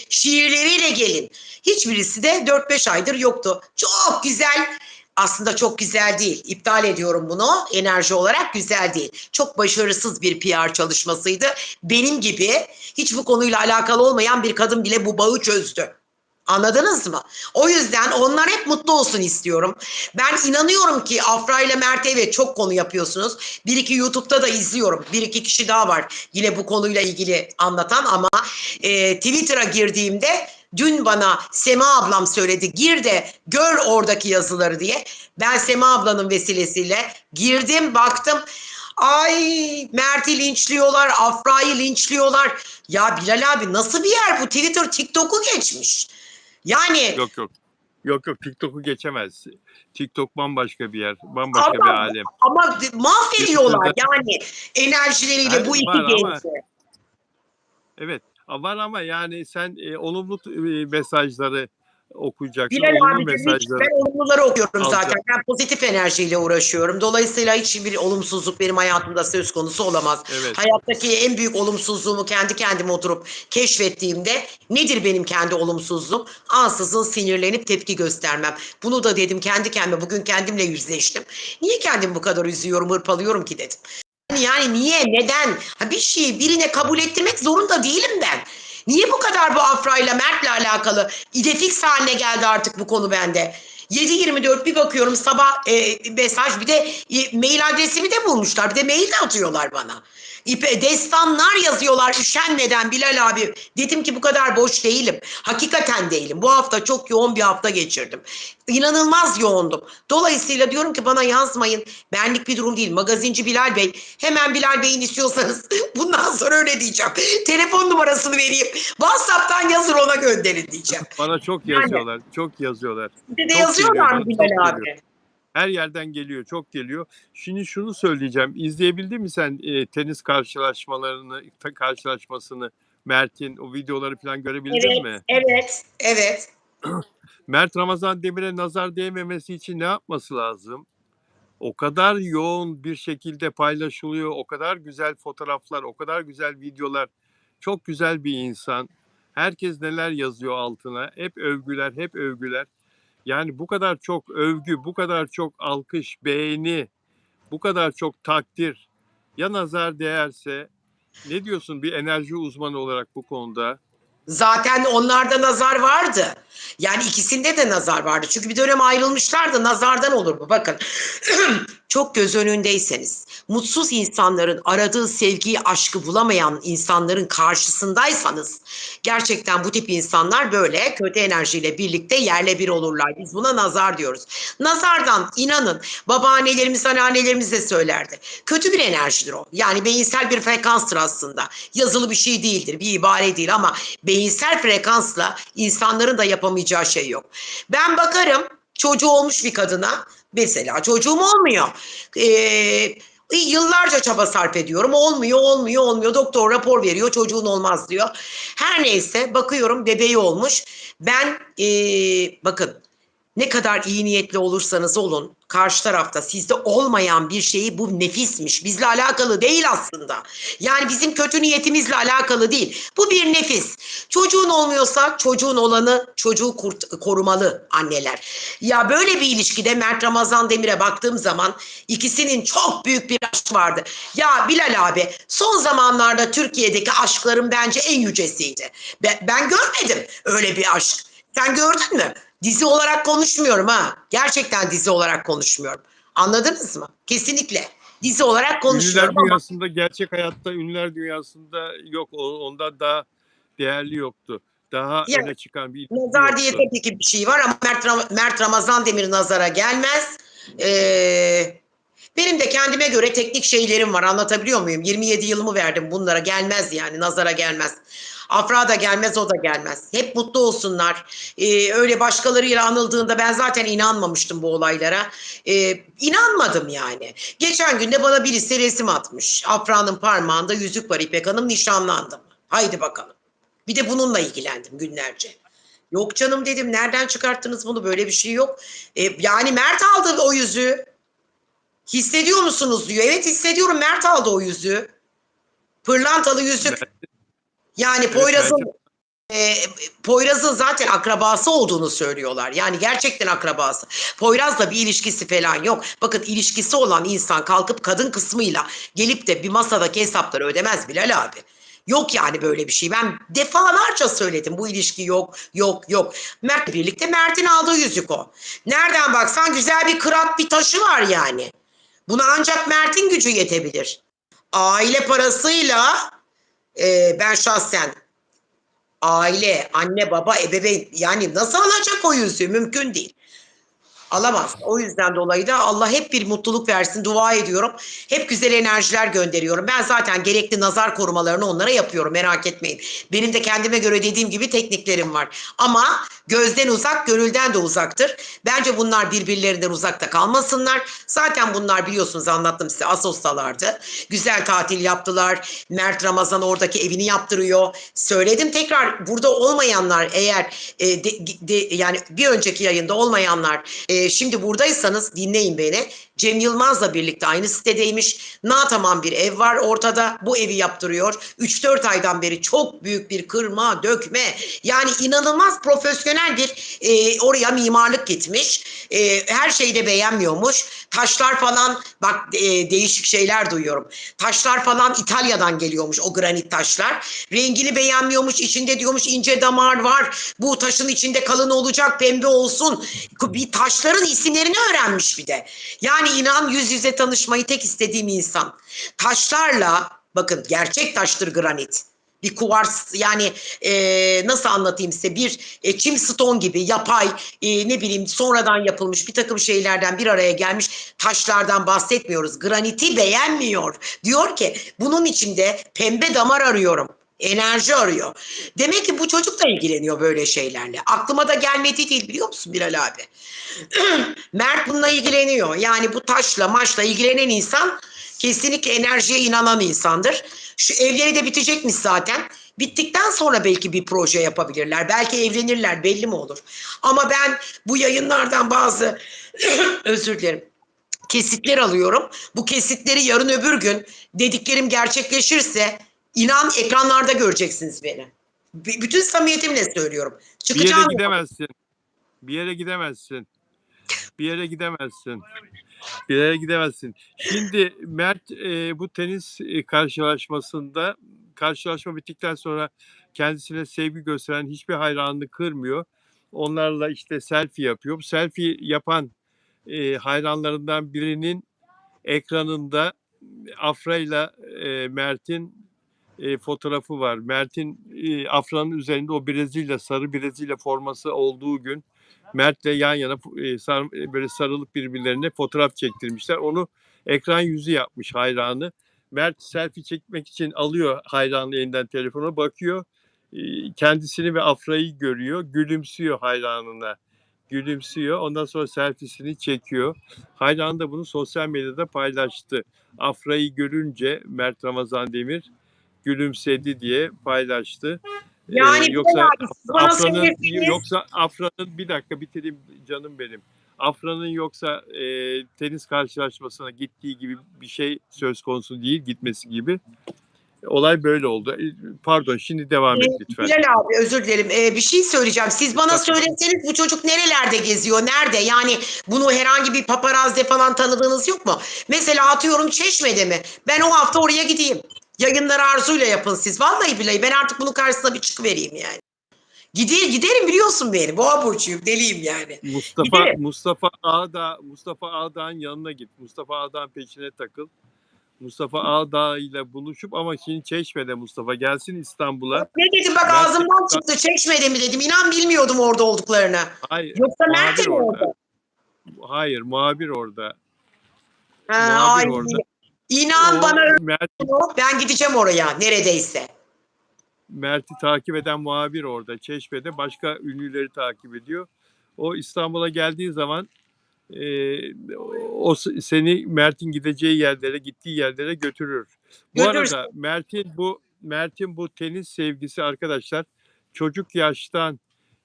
şiirleriyle gelin. Hiçbirisi de 4-5 aydır yoktu. Çok güzel. Aslında çok güzel değil. İptal ediyorum bunu. Enerji olarak güzel değil. Çok başarısız bir PR çalışmasıydı. Benim gibi hiç bu konuyla alakalı olmayan bir kadın bile bu bağı çözdü. Anladınız mı? O yüzden onlar hep mutlu olsun istiyorum. Ben inanıyorum ki Afra ile Mert, evet çok konu yapıyorsunuz. Bir iki YouTube'da da izliyorum. Bir iki kişi daha var yine bu konuyla ilgili anlatan ama Twitter'a girdiğimde dün bana Sema ablam söyledi. Gir de gör oradaki yazıları diye. Ben Sema ablanın vesilesiyle girdim, baktım. Ay, Mert'i linçliyorlar, Afra'yı linçliyorlar. Ya Bilal abi nasıl bir yer bu? Twitter TikTok'u geçmiş. Yani Yok yok. Yok yok, TikTok'u geçemez. TikTok bambaşka bir yer. Bambaşka bir ama, alem. ama mahvediyorlar Twitter'da yani enerjileriyle bu iki var ama genci. evet var ama yani sen olumlu mesajları okuyacaksın. Bilal Olumlu abicim hiç, mesajları ben olumluları okuyorum zaten. alacaksın. Ben pozitif enerjiyle uğraşıyorum. Dolayısıyla hiçbir olumsuzluk benim hayatımda söz konusu olamaz. Evet. Hayattaki en büyük olumsuzluğumu kendi kendime oturup keşfettiğimde nedir benim kendi olumsuzluğum? Ansızın sinirlenip tepki göstermem. Bunu da dedim kendi kendime, bugün kendimle yüzleştim. Niye kendimi bu kadar üzüyorum, hırpalıyorum ki dedim. Yani niye, neden? Bir şeyi birine kabul ettirmek zorunda değilim ben. Niye bu kadar bu Afra ile Mert'le alakalı idefix haline geldi artık bu konu bende? 7/24 bir bakıyorum sabah mesaj, bir de mail adresimi de bulmuşlar. Bir de mail de atıyorlar bana. Destanlar yazıyorlar üşenmeden Bilal abi. Dedim ki bu kadar boş değilim. Hakikaten değilim. Bu hafta çok yoğun bir hafta geçirdim. İnanılmaz yoğundum. Dolayısıyla diyorum ki bana yazmayın. Benlik bir durum değil. Magazinci Bilal Bey. Hemen Bilal Bey'in istiyorsanız bundan sonra öyle diyeceğim. Telefon numarasını vereyim. WhatsApp'tan yazın, ona gönderin diyeceğim. Bana çok yazıyorlar. Çok yazıyorlar. Size de Çok yazıyorlar geliyor mı bana. Çok Bilal geliyor. abi? Her yerden geliyor. Çok geliyor. Şimdi şunu söyleyeceğim. İzleyebildin mi sen tenis karşılaşmasını? Mert'in o videoları falan görebildin mi? Evet. Mert Ramazan Demir'e nazar değmemesi için ne yapması lazım? O kadar yoğun bir şekilde paylaşılıyor. O kadar güzel fotoğraflar, o kadar güzel videolar. Çok güzel bir insan. Herkes neler yazıyor altına. Hep övgüler, hep övgüler. Yani bu kadar çok övgü, bu kadar çok alkış, beğeni, bu kadar çok takdir. Ya nazar değerse, ne diyorsun bir enerji uzmanı olarak bu konuda? Zaten onlarda nazar vardı. Yani ikisinde de nazar vardı. Çünkü bir dönem ayrılmışlardı. Nazardan olur bu. Bakın. Çok göz önündeyseniz, mutsuz insanların aradığı sevgiyi, aşkı bulamayan insanların karşısındaysanız, gerçekten bu tip insanlar böyle kötü enerjiyle birlikte yerle bir olurlar. Biz buna nazar diyoruz. Nazardan inanın, babaannelerimiz, anneannelerimiz de söylerdi. Kötü bir enerjidir o. Yani beyinsel bir frekanstır aslında. Yazılı bir şey değildir, bir ibare değil ama beyinsel frekansla insanların da yapamayacağı şey yok. Ben bakarım çocuğu olmuş bir kadına, mesela çocuğum olmuyor. Yıllarca çaba sarf ediyorum. Olmuyor, olmuyor, olmuyor. Doktor rapor veriyor. Çocuğun olmaz diyor. Her neyse bakıyorum bebeği olmuş. Ben bakın ne kadar iyi niyetli olursanız olun karşı tarafta sizde olmayan bir şeyi bu nefismiş. Bizle alakalı değil aslında. Yani bizim kötü niyetimizle alakalı değil. Bu bir nefis. Çocuğun olmuyorsa çocuğun olanı çocuğu korumalı anneler. Ya böyle bir ilişkide Mert Ramazan Demir'e baktığım zaman ikisinin çok büyük bir aşk vardı. Ya Bilal abi son zamanlarda Türkiye'deki aşkların bence en yücesiydi. Ben görmedim öyle bir aşk. Sen gördün mü? Dizi olarak konuşmuyorum ha. Gerçekten dizi olarak konuşmuyorum. Anladınız mı? Kesinlikle. Dizi olarak konuşmuyorum Ünlüler ama dünyasında, gerçek hayatta ünlüler dünyasında yok. Ondan daha değerli yoktu. Daha ya, öne çıkan bir ilişki nazar diye yoktu. tabii ki bir şey var ama Mert Ramazan Demir nazara gelmez. Benim de kendime göre teknik şeylerim var. Anlatabiliyor muyum? 27 yılımı verdim bunlara. Gelmez yani. Nazara gelmez. Afra da gelmez, o da gelmez. Hep mutlu olsunlar. Öyle başkalarıyla anıldığında ben zaten inanmamıştım bu olaylara. İnanmadım yani. Geçen gün de bana birisi resim atmış. Afra'nın parmağında yüzük var, İpek Hanım nişanlandım. Haydi bakalım. Bir de bununla ilgilendim günlerce. Yok canım dedim, nereden çıkarttınız bunu, böyle bir şey yok. Yani Mert aldı o yüzüğü. Hissediyor musunuz diyor. Evet hissediyorum, Mert aldı o yüzüğü. Pırlantalı yüzük. Yani Evet, bence Poyraz'ın zaten akrabası olduğunu söylüyorlar. Yani gerçekten akrabası. Poyraz'la bir ilişkisi falan yok. Bakın ilişkisi olan insan kalkıp kadın kısmıyla gelip de bir masadaki hesapları ödemez Bilal abi. Yok yani böyle bir şey. Ben defalarca söyledim, bu ilişki yok, yok, yok. Mert'le birlikte Mert'in aldığı yüzük o. Nereden baksan güzel bir kırat, bir taşı var yani. Buna ancak Mert'in gücü yetebilir. Aile parasıyla ben şahsen aile, anne, baba, ebeveyn yani nasıl alacak o yüzüğü? Mümkün değil. Alamaz. O yüzden dolayı da Allah hep bir mutluluk versin, dua ediyorum. Hep güzel enerjiler gönderiyorum. Ben zaten gerekli nazar korumalarını onlara yapıyorum, merak etmeyin. Benim de kendime göre dediğim gibi tekniklerim var. Ama gözden uzak, gönülden de uzaktır. Bence bunlar birbirlerinden uzakta kalmasınlar. Zaten bunlar biliyorsunuz, anlattım size, Asos'talardı. Güzel tatil yaptılar. Mert Ramazan oradaki evini yaptırıyor. Söyledim tekrar, burada olmayanlar eğer yani bir önceki yayında olmayanlar şimdi buradaysanız dinleyin beni. Cem Yılmaz'la birlikte aynı sitedeymiş. Nataman bir ev var ortada. Bu evi yaptırıyor. 3-4 aydan beri çok büyük bir kırma, dökme. Yani inanılmaz profesyonel bir oraya mimarlık gitmiş. Her şeyi de beğenmiyormuş. Taşlar falan bak, değişik şeyler duyuyorum. Taşlar falan İtalya'dan geliyormuş, o granit taşlar. Rengini beğenmiyormuş. İçinde diyormuş ince damar var. Bu taşın içinde kalın olacak, pembe olsun. Bir taşların isimlerini öğrenmiş bir de. Yani inan, yüz yüze tanışmayı tek istediğim insan. Taşlarla, bakın gerçek taştır granit. Bir kuvars yani, nasıl anlatayım size, bir çim stone gibi yapay, ne bileyim sonradan yapılmış bir takım şeylerden bir araya gelmiş taşlardan bahsetmiyoruz. Graniti beğenmiyor. Diyor ki bunun içinde pembe damar arıyorum. Enerji arıyor. Demek ki bu çocuk da ilgileniyor böyle şeylerle. Aklıma da gelmedi değil, biliyor musun Bilal abi? Mert bununla ilgileniyor. Yani bu taşla maçla ilgilenen insan kesinlikle enerjiye inanan insandır. Şu evleri de bitecekmiş zaten. Bittikten sonra belki bir proje yapabilirler. Belki evlenirler, belli mi olur? Ama ben bu yayınlardan bazı özür dilerim, kesitler alıyorum. Bu kesitleri yarın öbür gün dediklerim gerçekleşirse inan ekranlarda göreceksiniz beni. Bütün samimiyetimle söylüyorum. bir yere Çıkacağım. gidemezsin. Bir yere gidemezsin. Bir yere gidemezsin. Bir yere gidemezsin. Şimdi Mert bu tenis karşılaşmasında, karşılaşma bittikten sonra kendisine sevgi gösteren hiçbir hayranını kırmıyor. Onlarla işte selfie yapıyor. Bu selfie yapan hayranlarından birinin ekranında Afra ile Mert'in fotoğrafı var. Mert'in Afra'nın üzerinde o Brezilya, sarı Brezilya forması olduğu gün Mert'le yan yana böyle sarılıp birbirlerine fotoğraf çektirmişler. Onu ekran yüzü yapmış hayranı. Mert selfie çekmek için alıyor hayranı elinden telefona, bakıyor. Kendisini ve Afra'yı görüyor. Gülümsüyor hayranına. gülümsüyor. Ondan sonra selfiesini çekiyor. Hayranı da bunu sosyal medyada paylaştı. Afra'yı görünce Mert Ramazan Demir gülümsedi diye paylaştı. Yani Bilal Yoksa abi siz bana söyleseniz. Afra'nın bir dakika bitireyim canım benim. Afra'nın yoksa tenis karşılaşmasına gittiği gibi bir şey söz konusu değil, gitmesi gibi. Olay böyle oldu. Pardon, şimdi devam et lütfen. Bilal abi özür dilerim. Bir şey söyleyeceğim. Siz bana söyleseniz bu çocuk nerelerde geziyor? Nerede? Yani bunu herhangi bir paparazzi falan tanıdığınız yok mu? Mesela atıyorum Çeşme'de mi? Ben o hafta oraya gideyim. Yayınları Arzu'yla yapın siz. Vallahi billahi ben artık bunun karşısına bir çıkıvereyim yani. Giderim biliyorsun beni. Boğa burçuyum. Deliyim yani. Giderim. Mustafa Ağdağ'ın yanına git. Mustafa Ağdağ'ın peşine takıl. Mustafa Ağdağ ile buluşup ama şimdi Çeşme'de Mustafa gelsin İstanbul'a. Ne dedim bak ağzımdan çıktı. Çeşme'de mi dedim. İnan bilmiyordum orada olduklarını. Hayır, Yoksa Mert mi orada? Hayır, muhabir orada. Ay, orada. İnan bana Mert, ben gideceğim oraya neredeyse. Mert'i takip eden muhabir orada. Çeşme'de başka ünlüleri takip ediyor. O İstanbul'a geldiği zaman o seni Mert'in gideceği yerlere, gittiği yerlere götürür. Bu arada Mert'in bu tenis sevgisi arkadaşlar çocuk yaştan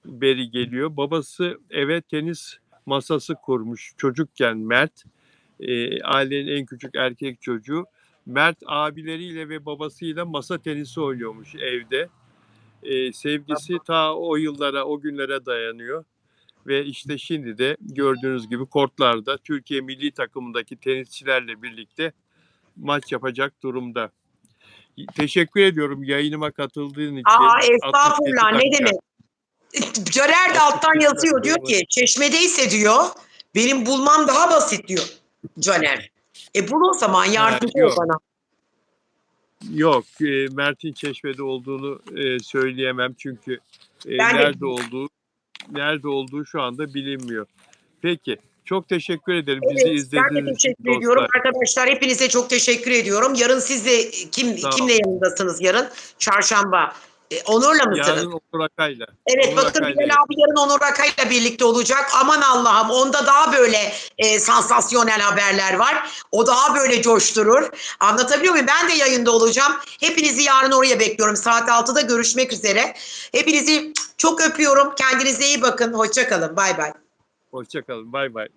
beri geliyor. Babası eve tenis masası kurmuş çocukken Mert. Ailenin en küçük erkek çocuğu. Mert abileriyle ve babasıyla masa tenisi oynuyormuş evde. Sevgisi ta o yıllara, o günlere dayanıyor. Ve işte şimdi de gördüğünüz gibi kortlarda Türkiye milli takımındaki tenisçilerle birlikte maç yapacak durumda. Teşekkür ediyorum yayınıma katıldığın için. Estağfurullah ne demek. Caner de alttan yazıyor diyor ki Çeşme'deyse diyor benim bulmam daha basit diyor Caner. Bul o zaman yardımcı ol bana. Yok, Mert'in Çeşme'de olduğunu söyleyemem çünkü nerede olduğu şu anda bilinmiyor. Peki, çok teşekkür ederim bizi izlediğiniz için. Ben de teşekkür ediyorum arkadaşlar. Hepinize çok teşekkür ediyorum. Yarın siz de kimle yanındasınız yarın? Çarşamba. Onur'la mısınız? Yarın Onur Akay'la. Evet bakın Bilal abi yarın Onur Akay'la birlikte olacak. Aman Allah'ım onda daha böyle sansasyonel haberler var. O daha böyle coşturur. Anlatabiliyor muyum? Ben de yayında olacağım. Hepinizi yarın oraya bekliyorum. Saat 6'da görüşmek üzere. Hepinizi çok öpüyorum. Kendinize iyi bakın. Hoşça kalın. Bay bay. Hoşça kalın. Bay bay.